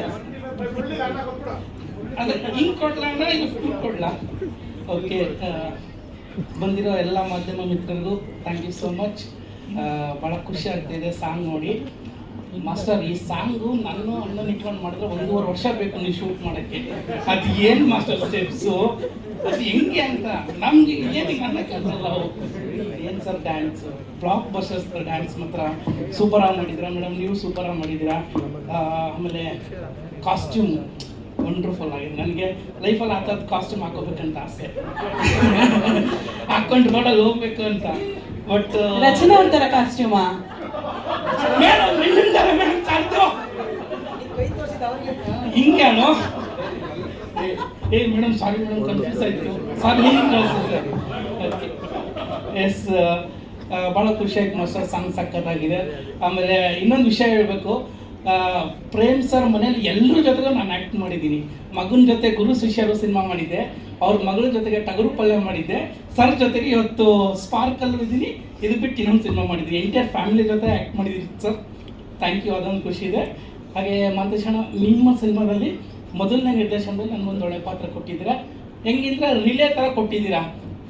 ಅದೇ ಹಿಂಗೆ ಕೊಡ್ಲ ಇದು ಫುಲ್ ಕೊಡ್ಲಾ? ಓಕೆ, ಬಂದಿರೋ ಎಲ್ಲ ಮಾಧ್ಯಮ ಮಿತ್ರರಿಗೂ ಥ್ಯಾಂಕ್ ಯು ಸೋ ಮಚ್. ಭಾಳ ಖುಷಿ ಆಗ್ತಿದೆ ಸಾಂಗ್ ನೋಡಿ. ಮಾಸ್ಟರ್ ಈ ಸಾಂಗು ನಾನು ಅಣ್ಣನ ಇಟ್ಕೊಂಡು ಮಾಡಿದ್ರೆ 1.5 ವರ್ಷ ಬೇಕು ನೀವು ಶೂಟ್ ಮಾಡೋಕ್ಕೆ. ಅದು ಏನು ಮಾಸ್ಟರ್ ಸ್ಟೆಪ್ಸು, ಅದು ಹೆಂಗೆ ಅಂತ ನಮಗೆ ಏನಿಗೆ ಅನ್ನೋಕ್ಕಲ್ಲ. ಏನು sir dance, blockbusters dance ಮಾತ್ರ ಸೂಪರಾಗಿ ಮಾಡಿದ್ದೀರಾ ಮೇಡಮ್, ನೀವು ಸೂಪರಾಗಿ ಮಾಡಿದ್ದೀರಾ. ಆಮೇಲೆ ಕಾಸ್ಟ್ಯೂಮ್ ವಂಡರ್ಫುಲ್ ಆಗಿದೆ. ನನಗೆ ಲೈಫಲ್ಲಿ ಆ ಥರದ್ದು ಕಾಸ್ಟ್ಯೂಮ್ ಹಾಕೋಬೇಕಂತ ಆಸೆ, ಹಾಕೊಂಡು ರೋಡಲ್ಲಿ ಹೋಗ್ಬೇಕು ಅಂತ. ಬಟ್ ರಚನಾ ಒಂಥರ ಕಾಸ್ಟ್ಯೂಮಾ ಮೇಡಮ್ ಹಿಂಗೇನು? ಏ ಮೇಡಮ್ ಸಾರಿ ಮೇಡಮ್, ಕನ್ಫ್ಯೂಸ್ ಆಯಿತು, ಸಾರಿ. ಎಸ್, ಭಾಳ ಖುಷಿ ಆಯ್ತು ಮಾಸ್ಟರ್, ಸಾಂಗ್ ಸಕ್ಕತ್ತಾಗಿದೆ. ಆಮೇಲೆ ಇನ್ನೊಂದು ವಿಷಯ ಹೇಳಬೇಕು, ಪ್ರೇಮ್ ಸರ್ ಮನೇಲಿ ಎಲ್ಲರ ಜೊತೆಗೂ ನಾನು ಆ್ಯಕ್ಟ್ ಮಾಡಿದ್ದೀನಿ. ಮಗನ ಜೊತೆ ಗುರು ಶಿಷ್ಯರು ಸಿನಿಮಾ ಮಾಡಿದ್ದೆ, ಅವ್ರ ಮಗಳ ಜೊತೆಗೆ ಟಗರು ಪಲ್ಯ ಮಾಡಿದ್ದೆ, ಸರ್ ಜೊತೆಗೆ ಇವತ್ತು ಸ್ಪಾರ್ಕಲ್ಲೂ ಇದ್ದೀನಿ. ಇದು ಬಿಟ್ಟು ಇನ್ನೊಂದು ಸಿನಿಮಾ ಮಾಡಿದ್ವಿ, ಎಂಟೈರ್ ಫ್ಯಾಮಿಲಿ ಜೊತೆ ಆ್ಯಕ್ಟ್ ಮಾಡಿದ್ದೀನಿ ಸರ್. ಥ್ಯಾಂಕ್ ಯು, ಅದೊಂದು ಖುಷಿ ಇದೆ. ಹಾಗೆ ಮಾಂತೇಶಣ್ಣ, ನಿಮ್ಮ ಸಿನಿಮಾದಲ್ಲಿ ಮೊದಲನೇ ನಿರ್ದೇಶನದಲ್ಲಿ ನನಗೊಂದು ಒಳ್ಳೆ ಪಾತ್ರ ಕೊಟ್ಟಿದ್ದೀರಾ. ಹೆಂಗಿದ್ರೆ ರಿಲೇ ಥರ ಕೊಟ್ಟಿದ್ದೀರಾ.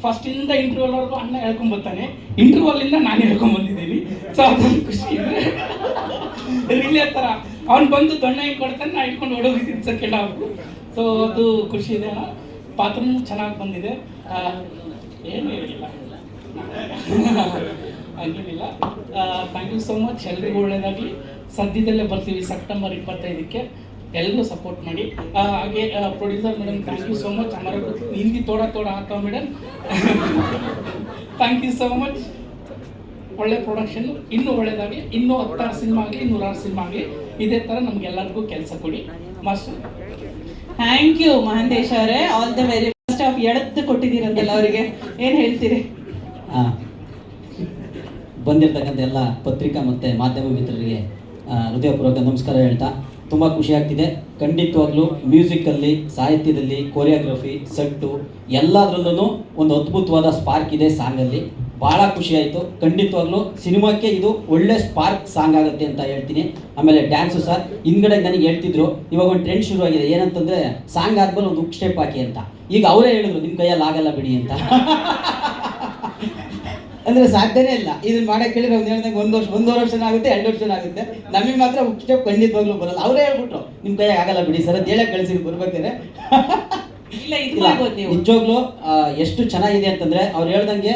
ಫಸ್ಟಿಂದ ಇಂಟರ್ವ್ಯೂವಲ್ವರೆಗೂ ಅಣ್ಣ ಹೇಳ್ಕೊಂಬರ್ತಾನೆ, ಇಂಟರ್ವ್ಯೂವಲ್ಲಿಂದ ನಾನು ಹೇಳ್ಕೊಂಬಂದಿದ್ದೀನಿ. ಸೊ ಅದೊಂದು ಖುಷಿ ಇದೆ. ರಿಲೇ ಥರ ಅವ್ನು ಬಂದು ದೊಣ್ಣೆ ಹಿಂಗೆ ಕೊಡ್ತಾನೆ, ನಾನು ಇಟ್ಕೊಂಡು ಹೊಡೋಗಿದ್ದೀನಿ ಸೆಕೆಂಡ್ ಹಾಫ್. ಸೊ ಅದು ಖುಷಿ ಇದೆ ಅಣ್ಣ. ಪಾತ್ರನೂ ಚೆನ್ನಾಗಿ ಬಂದಿದೆ, ಏನೂ ಹೇಳಿಲ್ಲ ಹಂಗೇನಿಲ್ಲ. Thank you so much. ಎಲ್ರಿಗೂ ಒಳ್ಳೆಯದಾಗಲಿ. ಸದ್ಯದಲ್ಲೇ ಬರ್ತೀವಿ ಸೆಪ್ಟೆಂಬರ್ 25ಕ್ಕೆ, ಎಲ್ಲರೂ ಸಪೋರ್ಟ್ ಮಾಡಿ. ಹಾಗೆ producer madam thank you so much. ಹಮಾरा हिंदी थोड़ा थोड़ा आता madam, thank you so much. ಒಳ್ಳೆ ಪ್ರೊಡಕ್ಷನ್ ಇನ್ನೂ ಒಳ್ಳೆಯದಾಗಲಿ, ಇನ್ನೂ 10 ಸಿನಿಮಾ ಆಗಲಿ, 106 ಸಿನಿಮಾ ಆಗಲಿ, ಇದೇ ಥರ ನಮ್ಗೆಲ್ಲರಿಗೂ ಕೆಲಸ ಕೊಡಿ ಮಾಸ್ಟರ್. ಥ್ಯಾಂಕ್ ಯು ಮಹಾಂತೇಶ್ ಅವರೇ, all the very best of ಎಳೆದು ಕೊಟ್ಟಿದ್ದೀರಂತಲ್ಲ ಅವರಿಗೆ, ಏನು ಹೇಳ್ತೀರಿ? ಬಂದಿರತಕ್ಕಂಥ ಎಲ್ಲ ಪತ್ರಿಕಾ ಮತ್ತು ಮಾಧ್ಯಮ ಮಿತ್ರರಿಗೆ ಹೃದಯಪೂರ್ವಕ ನಮಸ್ಕಾರ ಹೇಳ್ತಾ ತುಂಬ ಖುಷಿ ಆಗ್ತಿದೆ. ಖಂಡಿತವಾಗ್ಲೂ ಮ್ಯೂಸಿಕಲ್ಲಿ, ಸಾಹಿತ್ಯದಲ್ಲಿ, ಕೊರಿಯೋಗ್ರಫಿ, ಸೆಟ್ಟು ಎಲ್ಲದರಲ್ಲೂ ಒಂದು ಅದ್ಭುತವಾದ ಸ್ಪಾರ್ಕ್ ಇದೆ ಸಾಂಗಲ್ಲಿ. ಭಾಳ ಖುಷಿ ಆಯಿತು. ಖಂಡಿತವಾಗ್ಲೂ ಸಿನಿಮಾಕ್ಕೆ ಇದು ಒಳ್ಳೆ ಸ್ಪಾರ್ಕ್ ಸಾಂಗ್ ಆಗುತ್ತೆ ಅಂತ ಹೇಳ್ತೀನಿ. ಆಮೇಲೆ ಡ್ಯಾನ್ಸು ಸರ್ ಹಿಂದ್ಗಡೆ ನನಗೆ ಹೇಳ್ತಿದ್ರು, ಇವಾಗ ಒಂದು ಟ್ರೆಂಡ್ ಶುರುವಾಗಿದೆ ಏನಂತಂದರೆ ಸಾಂಗ್ ಆದ್ಮೇಲೆ ಒಂದು ಹುಕ್ ಸ್ಟೆಪ್ ಹಾಕಿ ಅಂತ. ಈಗ ಅವರೇ ಹೇಳಿದ್ರು ನಿಮ್ಮ ಕೈಯಲ್ಲಿ ಆಗಲ್ಲ ಬಿಡಿ ಅಂತ. ಅಂದರೆ ಸಾಧ್ಯನೇ ಇಲ್ಲ ಇದನ್ನ ಮಾಡಕ್ಕೆ ಹೇಳಿದ್ರೆ ಅವ್ನು ಹೇಳ್ದಂಗೆ ಒಂದೂವರೆ ವರ್ಷ ಆಗುತ್ತೆ, 2 ವರ್ಷ ಆಗುತ್ತೆ. ನಮಗೆ ಮಾತ್ರ ಹುಕ್ ಸ್ಟೆಪ್ ಖಂಡಿತವಾಗ್ಲೂ ಬರಲ್ಲ. ಅವರೇ ಹೇಳ್ಬಿಟ್ರು ನಿಮ್ಮ ಕೈಯಾಗ ಆಗಲ್ಲ ಬಿಡಿ ಸರ್ ಅಂತ ಹೇಳಕ್ಕೆ ಕಳಿಸಿ ಬರ್ಬೇಕಾದ್ರೆ. ಇಲ್ಲ ಇದು ಮಾಡ್ಬೋದು ನೀವು. ನಿಜವಾಗ್ಲೂ ಎಷ್ಟು ಚೆನ್ನಾಗಿದೆ ಅಂತಂದ್ರೆ ಅವ್ರು ಹೇಳ್ದಂಗೆ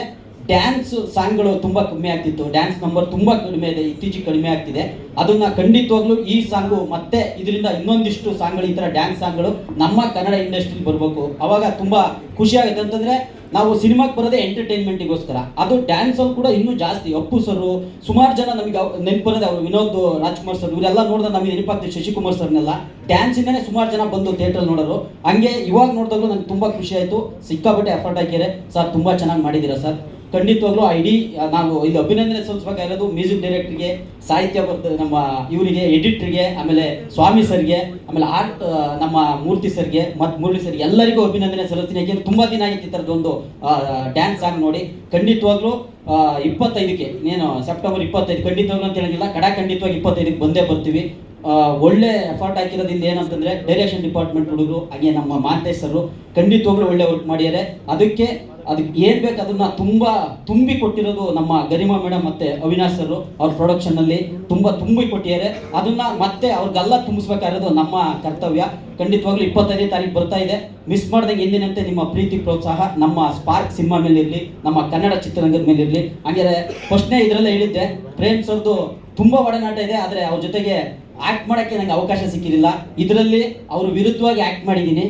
ಡ್ಯಾನ್ಸ್ ಸಾಂಗ್ಗಳು ತುಂಬ ಕಮ್ಮಿ ಆಗ್ತಿತ್ತು. ಡ್ಯಾನ್ಸ್ ನಂಬರ್ ತುಂಬ ಕಡಿಮೆ ಇದೆ, ಇತ್ತೀಚೆಗೆ ಕಡಿಮೆ ಆಗ್ತಿದೆ. ಅದನ್ನ ಖಂಡಿತವಾಗ್ಲೂ ಈ ಸಾಂಗು ಮತ್ತೆ ಇದರಿಂದ ಇನ್ನೊಂದಿಷ್ಟು ಸಾಂಗ್ಗಳು, ಈ ಥರ ಡ್ಯಾನ್ಸ್ ಸಾಂಗ್ಗಳು ನಮ್ಮ ಕನ್ನಡ ಇಂಡಸ್ಟ್ರಿಗೆ ಬರಬೇಕು. ಅವಾಗ ತುಂಬ ಖುಷಿ ಆಗುತ್ತೆ. ಅಂತಂದರೆ ನಾವು ಸಿನಿಮಾಗೆ ಬರೋದೇ ಎಂಟರ್ಟೈನ್ಮೆಂಟಿಗೋಸ್ಕರ, ಅದು ಡ್ಯಾನ್ಸಲ್ಲಿ ಕೂಡ ಇನ್ನೂ ಜಾಸ್ತಿ. ಅಪ್ಪು ಸರು ಸುಮಾರು ಜನ ನಮಗೆ ನೆನಪು ಬರೋದೆ ಅವರು, ವಿನೋದ್ ರಾಜ್ಕುಮಾರ್ ಸರ್ ಇವರೆಲ್ಲ ನೋಡಿದ್ರೆ ನಮಗೆ ನೆನಪಾಗ್ತದೆ. ಶಶಿಕುಮಾರ್ ಸರ್ನೆಲ್ಲ ಡ್ಯಾನ್ಸಿಂದನೇ ಸುಮಾರು ಜನ ಬಂದು ಥಿಯೇಟ್ರಲ್ಲಿ ನೋಡೋರು. ಹಂಗೆ ಇವಾಗ ನೋಡಿದಾಗಲೂ ನನಗೆ ತುಂಬ ಖುಷಿ ಆಯಿತು. ಸಿಕ್ಕಾಪಟ್ಟೆ ಎಫರ್ಟ್ ಹಾಕಿದ್ದಾರೆ ಸರ್, ತುಂಬ ಚೆನ್ನಾಗಿ ಮಾಡಿದ್ದೀರಾ ಸರ್. ಖಂಡಿತವಾಗ್ಲೂ ಇಡೀ ನಾವು ಇಲ್ಲಿ ಅಭಿನಂದನೆ ಸಲ್ಲಿಸಬೇಕಾಗಿರೋದು ಮ್ಯೂಸಿಕ್ ಡೈರೆಕ್ಟರ್ಗೆ, ಸಾಹಿತ್ಯ ಬರ್ತದೆ ನಮ್ಮ ಇವರಿಗೆ, ಎಡಿಟ್ರಿಗೆ, ಆಮೇಲೆ ಸ್ವಾಮಿ ಸರ್ಗೆ, ಆಮೇಲೆ ಆರ್ಟ್ ನಮ್ಮ ಮೂರ್ತಿ ಸರ್ಗೆ ಮತ್ತು ಮುರಳಿ ಸರ್ಗೆ ಎಲ್ಲರಿಗೂ ಅಭಿನಂದನೆ ಸಲ್ಲಿಸ್ತೀನಿ. ಯಾಕೆಂದ್ರೆ ತುಂಬ ದಿನ ಆಗಿತ್ತು ಈ ಥರದ್ದೊಂದು ಡ್ಯಾನ್ಸ್ ಸಾಂಗ್ ನೋಡಿ. ಖಂಡಿತವಾಗ್ಲೂ 25ಕ್ಕೆ ನೀನು ಸೆಪ್ಟೆಂಬರ್ 25 ಖಂಡಿತವಾಗ್ಲೂ ಅಂತ ಹೇಳಿಲ್ಲ, ಖಂಡಿತವಾಗಿ 25ಕ್ಕೆ ಬಂದೇ ಬರ್ತೀವಿ. ಒಳ್ಳೆ ಎಫರ್ಟ್ ಹಾಕಿರೋದ್ರಿಂದ ಏನಂತಂದರೆ ಡೈರೆಕ್ಷನ್ ಡಿಪಾರ್ಟ್ಮೆಂಟ್ ಹುಡುಗರು, ಹಾಗೆ ನಮ್ಮ ಮಹಾಂತೇಶ್ ಸರ್ ಖಂಡಿತವಾಗ್ಲೂ ಒಳ್ಳೆ ವರ್ಕ್ ಮಾಡಿದ್ದಾರೆ. ಅದಕ್ಕೆ ಏನು ಬೇಕು ಅದನ್ನ ತುಂಬಿ ಕೊಟ್ಟಿರೋದು ನಮ್ಮ ಗರಿಮಾ ಮೇಡಮ್ ಮತ್ತು ಅವಿನಾಶ್ ಸರ್. ಅವ್ರ ಪ್ರೊಡಕ್ಷನ್ನಲ್ಲಿ ತುಂಬಿ ಕೊಟ್ಟಿದ್ದಾರೆ. ಅದನ್ನ ಮತ್ತೆ ಅವ್ರಿಗೆಲ್ಲ ತುಂಬಿಸ್ಬೇಕಾಗಿರೋದು ನಮ್ಮ ಕರ್ತವ್ಯ. ಖಂಡಿತವಾಗ್ಲೂ 25ನೇ ತಾರೀಕು ಬರ್ತಾ ಇದೆ. ಮಿಸ್ ಮಾಡ್ದಂಗೆ ಎಂದಿನಂತೆ ನಿಮ್ಮ ಪ್ರೀತಿ ಪ್ರೋತ್ಸಾಹ ನಮ್ಮ ಸ್ಪಾರ್ಕ್ ಸಿನಿಮಾ ಮೇಲೆ ಇರಲಿ, ನಮ್ಮ ಕನ್ನಡ ಚಿತ್ರರಂಗದ ಮೇಲೆ ಇರಲಿ. ಹಾಗೆ ಫಸ್ಟ್ನೇ ಇದರಲ್ಲೇ ಹೇಳಿದ್ದೆ, ಪ್ರೇಮ್ ಸರ್ದು ತುಂಬ ಒಡನಾಟ ಇದೆ, ಆದರೆ ಅವ್ರ ಜೊತೆಗೆ ಆ್ಯಕ್ಟ್ ಮಾಡೋಕ್ಕೆ ನನಗೆ ಅವಕಾಶ ಸಿಕ್ಕಿರಲಿಲ್ಲ. ಇದರಲ್ಲಿ ಅವ್ರ ವಿರುದ್ಧವಾಗಿ ಆ್ಯಕ್ಟ್ ಮಾಡಿದ್ದೀನಿ.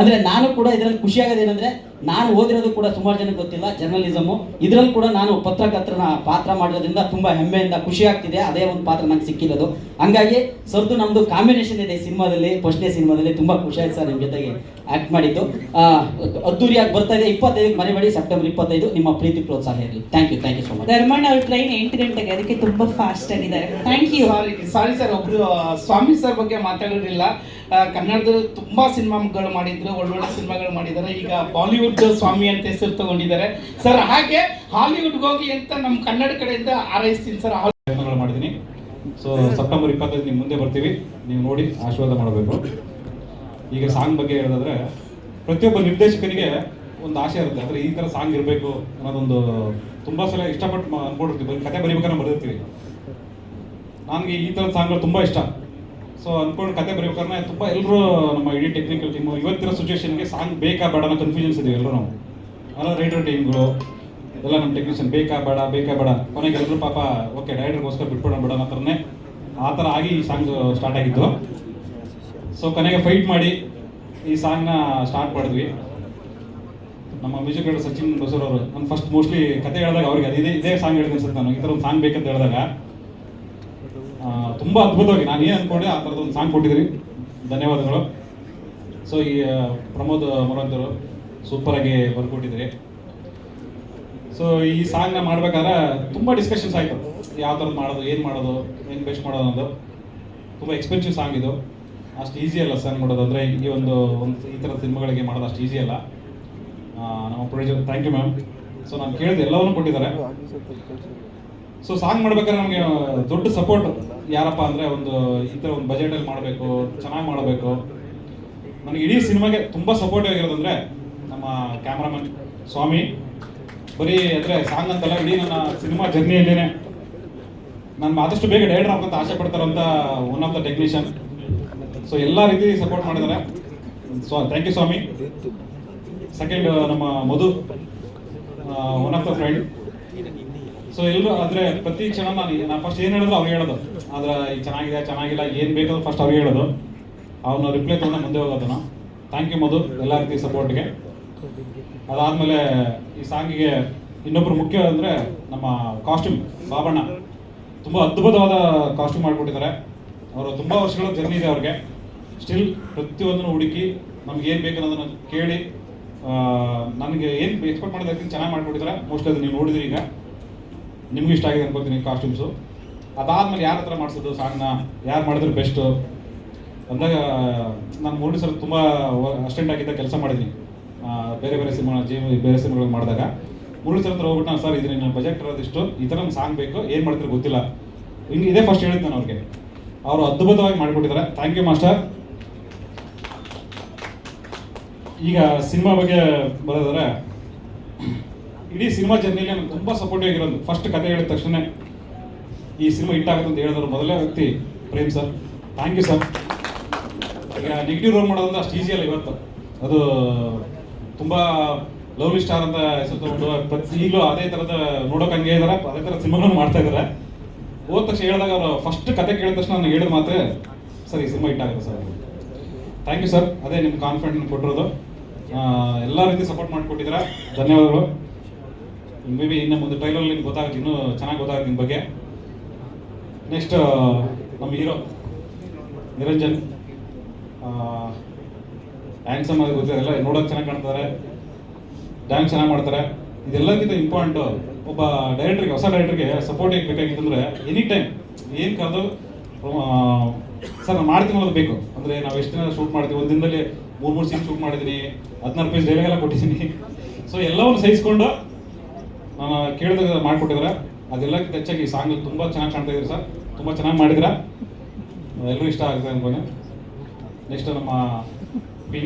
ಅಂದರೆ ನಾನು ಕೂಡ ಇದರಲ್ಲಿ ಖುಷಿ ಆಗೋದೇನೆಂದರೆ, ನಾನು ಓದಿರೋದು ಕೂಡ ಸುಮಾರು ಜನಕ್ಕೆ ಗೊತ್ತಿಲ್ಲ ಜರ್ನಲಿಸಮು. ಇದರಲ್ಲಿ ಕೂಡ ನಾನು ಪತ್ರಕರ್ತನ ಪಾತ್ರ ಮಾಡೋದ್ರಿಂದ ತುಂಬ ಹೆಮ್ಮೆಯಿಂದ ಖುಷಿ ಆಗ್ತಿದೆ. ಅದೇ ಒಂದು ಪಾತ್ರ ನಂಗೆ ಸಿಕ್ಕಿರೋದು. ಹಂಗಾಗಿ ಸರ್ದು ನಮ್ಮದು ಕಾಂಬಿನೇಷನ್ ಇದೆ ಸಿನಿಮಾದಲ್ಲಿ, ಫಸ್ಟ್ನೇ ಸಿನಿಮಾದಲ್ಲಿ. ತುಂಬ ಖುಷಿ ಆಯ್ತು ಸರ್ ನಿಮ್ಮ ಜೊತೆಗೆ ಆ್ಯಕ್ಟ್ ಮಾಡಿದ್ದು. ಅದ್ದೂರಿಯಾಗಿ ಬರ್ತಾ ಇದೆ. 25ಕ್ಕೆ ಮರಿಬೇಡಿ, ಸೆಪ್ಟೆಂಬರ್ 25 ನಿಮ್ಮ ಪ್ರೀತಿ ಪ್ರೋತ್ಸಾಹ ಇರಲಿ. Thank you so much. Dharmanna ಅವ್ರ ಟ್ರೈನ್ 8 ಗಂಟೆಗೆ, ಅದಕ್ಕೆ ತುಂಬ ಫಾಸ್ಟ್ ಆಗಿದ್ದಾರೆ. Thank you. ಸಾರಿ ಸರ್, ಒಬ್ರು ಸ್ವಾಮಿ ಸರ್ ಬಗ್ಗೆ ಮಾತಾಡೋದಿಲ್ಲ. ಕನ್ನಡದಲ್ಲಿ ತುಂಬ ಸಿನಿಮಾಗಳು ಮಾಡಿದ್ರು, ಒಳ್ಳೊಳ್ಳೆ ಸಿನಿಮಾಗಳು ಮಾಡಿದ್ದಾರೆ. ಈಗ ಬಾಲಿವುಡ್ ಸ್ವಾಮಿ ಅಂತ ಹೆಸರು ತಗೊಂಡಿದ್ದಾರೆ ಸರ್. ಹಾಗೆ ಹಾಲಿವುಡ್ಗೆ ಹೋಗಿ ಅಂತ ನಮ್ಮ ಕನ್ನಡ ಕಡೆಯಿಂದ ಹಾರೈಸ್ತೀನಿ ಸರ್. ಮಾಡಿದ್ದೀನಿ. ಸೊ ಸೆಪ್ಟೆಂಬರ್ 25 ನಿಮ್ಮ ಮುಂದೆ ಬರ್ತೀವಿ, ನೀವು ನೋಡಿ ಆಶೀರ್ವಾದ ಮಾಡಬೇಕು. ಈಗ ಸಾಂಗ್ ಬಗ್ಗೆ ಹೇಳೋದಾದ್ರೆ, ಪ್ರತಿಯೊಬ್ಬ ನಿರ್ದೇಶಕನಿಗೆ ಒಂದು ಆಸೆ ಇರುತ್ತೆ, ಅಂದರೆ ಈ ಥರ ಸಾಂಗ್ ಇರಬೇಕು ಅನ್ನೋದೊಂದು ತುಂಬ ಸಲ ಇಷ್ಟಪಟ್ಟು ಅಂದ್ಕೊಂಡಿರ್ತೀವಿ. ಕತೆ ಬರೀಬೇಕಾದ್ರೆ ಬರೆದಿರ್ತೀವಿ. ನನಗೆ ಈ ಥರದ ಸಾಂಗ್ಗಳು ತುಂಬ ಇಷ್ಟ. ಸೊ ಅಂದ್ಕೊಂಡು ಕತೆ ಬರೀಬೇಕಾದ್ರೆ ತುಂಬ ಎಲ್ಲರೂ ನಮ್ಮ ಇಡೀ ಟೆಕ್ನಿಕಲ್ ಟೀಮು ಇವತ್ತಿರೋ ಸಿಚುವೇಶನ್ಗೆ ಸಾಂಗ್ ಬೇಕಾ ಬೇಡ ಅನ್ನೋ ಕನ್ಫ್ಯೂಷನ್ಸ್ ಇದೀವಿ ಎಲ್ಲರೂ ನಾವು. ಅಲ್ಲ ರೈಟರ್ ಟೀಮ್ಗಳು ಎಲ್ಲ ನಮ್ಮ ಟೆಕ್ನಿಷಿಯನ್ ಬೇಕಾ ಬೇಡ ಕೊನೆಗೆ ಎಲ್ಲರೂ ಪಾಪ ಓಕೆ ಡೈರೆಕ್ಟರ್ಗೋಸ್ಕರ ಬಿಟ್ಬಿಡೋಣ ಬಿಡೋಣ ಆ ಥರನೇ ಆ ಥರ ಆಗಿ ಈ ಸಾಂಗ್ ಸ್ಟಾರ್ಟ್ ಆಗಿದ್ದು. ಸೊ ಕೊನೆಗೆ ಫೈಟ್ ಮಾಡಿ ಈ ಸಾಂಗ್ನ ಸ್ಟಾರ್ಟ್ ಮಾಡಿದ್ವಿ. ನಮ್ಮ ಮ್ಯೂಸಿಕ್ ಡೈರೆಕ್ಟರ್ ಸಚಿನ್ ಬಸೂರ್ ಅವರು ನಾನು ಫಸ್ಟ್ ಮೋಸ್ಟ್ಲಿ ಕತೆ ಹೇಳಿದಾಗ ಅವ್ರಿಗೆ ಅದು ಇದೇ ಸಾಂಗ್ ಹೇಳಿದೆ ಅನ್ಸುತ್ತೆ. ನಾನು ಈ ಥರ ಒಂದು ಸಾಂಗ್ ಬೇಕಂತ ಹೇಳಿದಾಗ ತುಂಬ ಅದ್ಭುತವಾಗಿ ನಾನು ಏನು ಅಂದ್ಕೊಂಡೆ ಆ ಥರದ್ದು ಒಂದು ಸಾಂಗ್ ಕೊಟ್ಟಿದ್ರಿ. ಧನ್ಯವಾದಗಳು. ಸೊ ಈ ಪ್ರಮೋದ್ ಮೊರಂತರು ಸೂಪರಾಗಿ ಬರ್ಕೊಟ್ಟಿದ್ರಿ. ಸೊ ಈ ಸಾಂಗ್ನ ಮಾಡ್ಬೇಕಾದ್ರೆ ತುಂಬ ಡಿಸ್ಕಷನ್ಸ್ ಆಯಿತು, ಯಾವ ಥರದ್ದು ಮಾಡೋದು, ಏನು ಹೆಂಗೆ ಬೆಸ್ಟ್ ಮಾಡೋದು ಅನ್ನೋದು. ತುಂಬ ಎಕ್ಸ್ಪೆನ್ಸಿವ್ ಸಾಂಗ್ ಇದು, ಅಷ್ಟು ಈಸಿ ಅಲ್ಲ ಸಾಂಗ್ ಮಾಡೋದು. ಅಂದರೆ ಈ ಒಂದು ಈ ಥರದ ಸಿನಿಮಾಗಳಿಗೆ ಮಾಡೋದು ಅಷ್ಟು ಈಸಿ ಅಲ್ಲ. ನಮ್ಮ producer thank you ma'am. So ನಾನು ಕೇಳಿದೆ ಎಲ್ಲವನ್ನೂ ಕೊಟ್ಟಿದ್ದಾರೆ. ಸೊ ಸಾಂಗ್ ಮಾಡ್ಬೇಕಾದ್ರೆ ನಮಗೆ ದೊಡ್ಡ ಸಪೋರ್ಟ್ ಯಾರಪ್ಪ ಅಂದರೆ, ಈ ಥರ ಒಂದು ಬಜೆಟಲ್ಲಿ ಮಾಡಬೇಕು, ಚೆನ್ನಾಗಿ ಮಾಡಬೇಕು. ನನಗೆ ಇಡೀ ಸಿನಿಮಾಗೆ ತುಂಬ ಸಪೋರ್ಟಿವ್ ಆಗಿರೋದಂದರೆ ನಮ್ಮ ಕ್ಯಾಮ್ರಾಮನ್ ಸ್ವಾಮಿ. ಬರೀ ಅಂದರೆ ಸಾಂಗ್ ಅಂತಲ್ಲ, ಇಡೀ ನನ್ನ ಸಿನಿಮಾ ಜರ್ನಿಯಲ್ಲೇ ನಾನು ಆದಷ್ಟು ಬೇಗ ಡೈರೆಕ್ಟರ್ ಆಗ್ಬೇಕಂತ ಆಸೆ ಪಡ್ತಾರಂಥ one of the technician. So ಎಲ್ಲ ರೀತಿ ಸಪೋರ್ಟ್ ಮಾಡಿದ್ದಾರೆ. ಥ್ಯಾಂಕ್ ಯು ಸ್ವಾಮಿ. ಸೆಕೆಂಡ್ ನಮ್ಮ Madhu, one of the friend. So ಎಲ್ಲರೂ ಅಂದರೆ ಪ್ರತಿ ಕ್ಷಣ ನಾನು ಫಸ್ಟ್ ಏನು ಹೇಳಿದ್ರು ಅವ್ರಿಗೆ ಹೇಳೋದು, ಆದರೆ ಈಗ ಚೆನ್ನಾಗಿಲ್ಲ ಏನು ಬೇಕಾದ್ರೂ ಫಸ್ಟ್ ಅವ್ರಿಗೆ ಹೇಳೋದು. ಅವನು ರಿಪ್ಲೈ ತೊಗೊಂಡು ಮುಂದೆ ಹೋಗೋದನ್ನು. ಥ್ಯಾಂಕ್ ಯು ಮಧು ಎಲ್ಲ ರೀತಿ ಸಪೋರ್ಟ್ಗೆ. ಅದಾದಮೇಲೆ ಈ ಸಾಂಗಿಗೆ ಇನ್ನೊಬ್ಬರು ಮುಖ್ಯ ಅಂದರೆ ನಮ್ಮ ಕಾಸ್ಟ್ಯೂಮ್ ಬಾಬಣ್ಣ ತುಂಬ ಅದ್ಭುತವಾದ ಕಾಸ್ಟ್ಯೂಮ್ ಮಾಡಿಕೊಟ್ಟಿದ್ದಾರೆ. ಅವರು ತುಂಬ ವರ್ಷಗಳ ಜರ್ನಿ ಇದೆ ಅವ್ರಿಗೆ. ಸ್ಟಿಲ್ ಪ್ರತಿಯೊಂದನ್ನು ಹುಡುಕಿ ನಮ್ಗೆ ಏನು ಬೇಕು ಅನ್ನೋದನ್ನು ಕೇಳಿ ನನಗೆ ಏನು ಎಕ್ಸ್ಪೆಕ್ಟ್ ಮಾಡೋದಕ್ಕಿಂತ ಚೆನ್ನಾಗಿ ಮಾಡಿಕೊಟ್ಟಿದ್ದಾರೆ. ಮೋಸ್ಟ್ಲಿ ಅದು ನೀವು ನೋಡಿದ್ರಿ, ಈಗ ನಿಮಗೂ ಇಷ್ಟ ಆಗಿದೆ ಅನ್ಕೋತೀನಿ ಕಾಸ್ಟ್ಯೂಮ್ಸು. ಅದಾದಮೇಲೆ ಯಾರ ಹತ್ರ ಮಾಡಿಸೋದು ಸಾಂಗ್ನ, ಯಾರು ಮಾಡಿದ್ರೆ ಬೆಸ್ಟು ಅಂದಾಗ ನಾನು ಮುರಳಿ ಸರ್ ತುಂಬ ಅಸ್ಟೆಂಟ್ ಆಗಿದ್ದ ಕೆಲಸ ಮಾಡಿದ್ದೀನಿ ಬೇರೆ ಬೇರೆ ಸಿನಿಮಾ ಬೇರೆ ಸಿನಿಮಾಗಳು ಮಾಡಿದಾಗ. ಮುರಳಿ ಸರ್ ಹತ್ರ ಹೋಗ್ಬಿಟ್ಟು ನಾನು ಸರ್ ಇದು ನನ್ನ ಬಜೆಟ್ ಇರೋದಿಷ್ಟು, ಈ ಥರ ಒಂದು ಸಾಂಗ್ ಬೇಕು, ಏನು ಮಾಡಿದ್ರೆ ಗೊತ್ತಿಲ್ಲ, ಹಿಂಗೆ ಇದೇ ಫಸ್ಟ್ ಹೇಳಿದ್ದು ನಾನು ಅವ್ರಿಗೆ. ಅವರು ಅದ್ಭುತವಾಗಿ ಮಾಡಿಕೊಟ್ಟಿದ್ದಾರೆ. Thank you master. ಈಗ ಸಿನಿಮಾ ಬಗ್ಗೆ ಬರೋದಾದ್ರೆ, ಇಡೀ ಸಿನಿಮಾ ಜರ್ನಿಯಲ್ಲಿ ನನಗೆ ತುಂಬ ಸಪೋರ್ಟಿವ್ ಆಗಿರೋದು, ಫಸ್ಟ್ ಕತೆ ಹೇಳಿದ ತಕ್ಷಣ ಈ ಸಿನಿಮಾ ಹಿಟ್ ಆಗುತ್ತೆ ಅಂತ ಹೇಳಿದ್ರು ಮೊದಲೇ ವ್ಯಕ್ತಿ Prem sir. Thank you sir. ಈಗ ನೆಗೆಟಿವ್ ರೋಲ್ ಮಾಡೋದಂದ್ರೆ ಅಷ್ಟು ಈಸಿ ಅಲ್ಲ ಇವತ್ತು. ಅದು ತುಂಬ ಲವ್ಲಿ ಸ್ಟಾರ್ ಅಂತ ಹೆಸರು ತಗೊಂಡು ಈಗಲೂ ಅದೇ ಥರದ ನೋಡೋಕೆ ಹಂಗೆ ಇದ್ದಾರೆ, ಅದೇ ಥರ ಸಿನಿಮಾಗಳನ್ನು ಮಾಡ್ತಾ ಇದ್ದಾರೆ. ಹೋದ ತಕ್ಷಣ ಹೇಳಿದಾಗ ಅವರು ಫಸ್ಟ್ ಕತೆ ಕೇಳಿದ ತಕ್ಷಣ ನನಗೆ ಹೇಳಿದ ಮಾತ್ರ ಸರ್ ಈ ಸಿನಿಮಾ ಹಿಟ್ ಆಗುತ್ತೆ ಸರ್. Thank you sir. ಅದೇ ನಿಮ್ಮ ಕಾನ್ಫಿಡೆಂಟ್ ಕೊಟ್ಟಿರೋದು. ಎಲ್ಲ ರೀತಿ ಸಪೋರ್ಟ್ ಮಾಡಿಕೊಟ್ಟಿದ್ದೀರಾ, ಧನ್ಯವಾದಗಳು. ಮೇ ಬಿ ಇನ್ನು ಮುಂದೆ ಟ್ರೈಲಲ್ಲಿ ನಿಮ್ಗೆ ಗೊತ್ತಾಗುತ್ತೆ, ಇನ್ನೂ ಚೆನ್ನಾಗಿ ಗೊತ್ತಾಗುತ್ತೆ ನಿಮ್ಮ ಬಗ್ಗೆ. ನೆಕ್ಸ್ಟ್ ನಮ್ಮ ಹೀರೋ ನಿರಂಜನ್, ಹ್ಯಾಂಡ್ಸಮ್ ಆಗಿ ಗೊತ್ತಿದೆ, ಎಲ್ಲ ನೋಡೋಕೆ ಚೆನ್ನಾಗಿ ಕಾಣ್ತಾರೆ, ಡ್ಯಾನ್ಸ್ ಚೆನ್ನಾಗಿ ಮಾಡ್ತಾರೆ. ಇದೆಲ್ಲಕ್ಕಿಂತ ಇಂಪಾರ್ಟೆಂಟು ಒಬ್ಬ ಡೈರೆಕ್ಟ್ರಿಗೆ, ಹೊಸ ಡೈರೆಕ್ಟ್ರಿಗೆ ಸಪೋರ್ಟ್ ಹೇಗೆ ಬೇಕಾಗಿತ್ತಂದರೆ ಎನಿ ಟೈಮ್ ಏನು ಕರೆದು ಸರ್ ನಾನು ಮಾಡ್ತೀನಿ ಅನ್ನೋದು ಬೇಕು. ಅಂದರೆ ನಾವು ಎಷ್ಟು ದಿನ ಶೂಟ್ ಮಾಡ್ತೀವಿ, ಒಂದು ದಿನದಲ್ಲಿ 3 ಸೀನ್ ಶೂಟ್ ಮಾಡಿದ್ದೀನಿ, 16 ಪೇಜ್ ಡೈಲಾಗೆಲ್ಲ ಕೊಟ್ಟಿದ್ದೀನಿ. ಸೊ ಎಲ್ಲವನ್ನು ಸಹಿಸ್ಕೊಂಡು ನಾನು ಕೇಳಿದಾಗ ಮಾಡಿಕೊಟ್ಟಿದ್ದಾರೆ. ಅದೆಲ್ಲಕ್ಕಿಂತ ಹೆಚ್ಚಾಗಿ ಈ ಸಾಂಗಲ್ಲಿ ತುಂಬ ಚೆನ್ನಾಗಿ ಕಾಣ್ತಾ ಇದ್ದೀರಿ ಸರ್, ತುಂಬ ಚೆನ್ನಾಗಿ ಮಾಡಿದಿರ, ಎಲ್ಲರೂ ಇಷ್ಟ ಆಗುತ್ತೆ ಅನ್ಕೋನೆ. ನೆಕ್ಸ್ಟ್ ನಮ್ಮ ಪಿ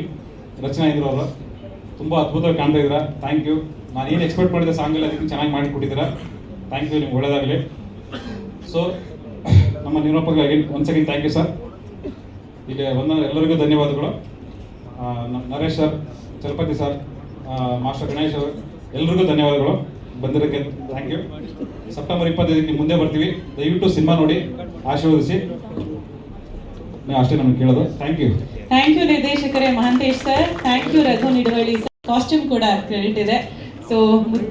ರಚನಾ ಇದ್ರು ಅವರು ತುಂಬ ಅದ್ಭುತವಾಗಿ ಕಾಣ್ತಾ ಇದ್ದೀರಾ. Thank you. ನಾನು ಏನು ಎಕ್ಸ್ಪೆಕ್ಟ್ ಮಾಡಿದೆ ಸಾಂಗಲ್ಲಿ ಅದಕ್ಕೆ ಚೆನ್ನಾಗಿ ಮಾಡಿಕೊಟ್ಟಿದ್ದೀರಾ. ಥ್ಯಾಂಕ್ ಯು, ನಿಮ್ಗೆ ಒಳ್ಳೆಯದಾಗಲಿ. ಸೊ ನಮ್ಮ ನಿರ್ಮಾಪಕರಿಗೆ ಒಂದು ಸೆಕೆಂಡ್ ಥ್ಯಾಂಕ್ ಯು ಸರ್. ಇಲ್ಲಿ ಬಂದ ಎಲ್ಲರಿಗೂ ಧನ್ಯವಾದಗಳು. Naresh sir, Chalapathi sir, master Ganesh ಅವರು, ಎಲ್ರಿಗೂ ಧನ್ಯವಾದಗಳು ಬಂದಿರೋಕ್ಕೆ. Thank you. ಸೆಪ್ಟೆಂಬರ್ 25 ನಿಮ್ಮ ಮುಂದೆ ಬರ್ತೀವಿ. ದಯವಿಟ್ಟು ಸಿನಿಮಾ ನೋಡಿ ಆಶೀರ್ವದಿಸಿ. ಅಷ್ಟೇ ನಮಗೆ ಕೇಳೋದು. Thank you. ಥ್ಯಾಂಕ್ ಯು ನಿರ್ದೇಶಕರೇ Mahantesh sir. Thank you Raghu Nidavalli sir. Costume ಕೂಡ ಕ್ರೆಡಿಟ್ ಇದೆ. ಸೊ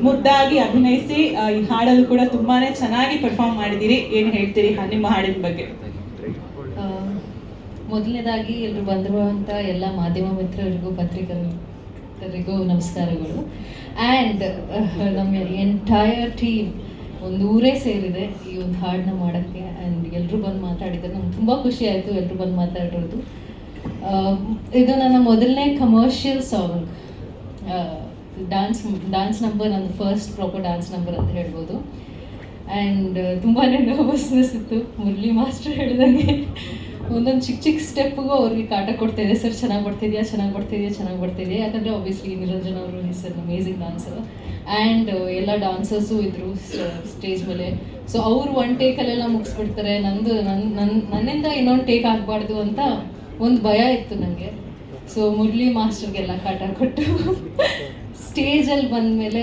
ಮುದ್ದಾಗಿ ಅಭಿನಯಿಸಿ ಈ ಹಾಡಲು ಕೂಡ ತುಂಬಾನೇ ಚೆನ್ನಾಗಿ ಪರ್ಫಾರ್ಮ್ ಮಾಡಿದ್ದೀರಿ. ಏನು ಹೇಳ್ತೀರಿ ನಿಮ್ಮ ಹಾಡಿನ ಬಗ್ಗೆ? ಮೊದಲನೇದಾಗಿ ಎಲ್ಲರೂ ಬಂದಿರುವಂಥ ಎಲ್ಲ ಮಾಧ್ಯಮ ಮಿತ್ರರಿಗೂ ಪತ್ರಿಕರಿಗೂ ನಮಸ್ಕಾರಗಳು. ಆ್ಯಂಡ್ ನಮ್ಮ ಎಂಟೈರ್ ಟೀಮ್ ಒಂದು ಊರೇ ಸೇರಿದೆ ಈ ಒಂದು ಹಾಡನ್ನ ಮಾಡೋಕ್ಕೆ. ಆ್ಯಂಡ್ ಎಲ್ಲರೂ ಬಂದು ಮಾತಾಡಿದ್ದಾರೆ, ನಂಗೆ ತುಂಬ ಖುಷಿ ಆಯಿತು ಎಲ್ಲರೂ ಬಂದು ಮಾತಾಡಿರೋದು. ಇದು ನನ್ನ ಮೊದಲನೇ ಕಮರ್ಷಿಯಲ್ ಸಾಂಗ್, ಡ್ಯಾನ್ಸ್ ನಂಬರ್, ನನ್ನ ಫಸ್ಟ್ ಪ್ರಾಪರ್ ಡ್ಯಾನ್ಸ್ ನಂಬರ್ ಅಂತ ಹೇಳ್ಬೋದು. ಆ್ಯಂಡ್ ತುಂಬಾ ನರ್ವಸ್ನೆಸ್ ಇತ್ತು. ಮುರಳಿ ಮಾಸ್ಟರ್ ಹೇಳಿದಂಗೆ ಒಂದೊಂದು ಚಿಕ್ಕ ಸ್ಟೆಪ್ಗೂ ಅವ್ರಿಗೆ ಕಾಟ ಕೊಡ್ತಾಯಿದೆ, ಸರ್ ಚೆನ್ನಾಗಿ ಬರ್ತಿದೆಯಾ, ಚೆನ್ನಾಗಿ ಬರ್ತಿದೆಯಾ. ಯಾಕಂದರೆ ಆಬ್ವಿಯಸ್ಲಿ ನಿರಂಜನ್ ಅವರು is an amazing dancer. And ಎಲ್ಲ ಡಾನ್ಸರ್ಸು ಇದ್ದರು ಸ್ಟೇಜ್ ಮೇಲೆ. ಸೊ ಅವರು ಒನ್ ಟೇಕಲ್ಲೆಲ್ಲ ಮುಗಿಸ್ಬಿಡ್ತಾರೆ, ನನ್ನಿಂದ ಇನ್ನೊಂದು ಟೇಕ್ ಆಗಬಾರ್ದು ಅಂತ ಒಂದು ಭಯ ಇತ್ತು ನನಗೆ. ಸೊ ಮುರಳಿ ಮಾಸ್ಟರ್ಗೆಲ್ಲ ಕಾಟ ಕೊಟ್ಟು ಸ್ಟೇಜಲ್ಲಿ ಬಂದಮೇಲೆ,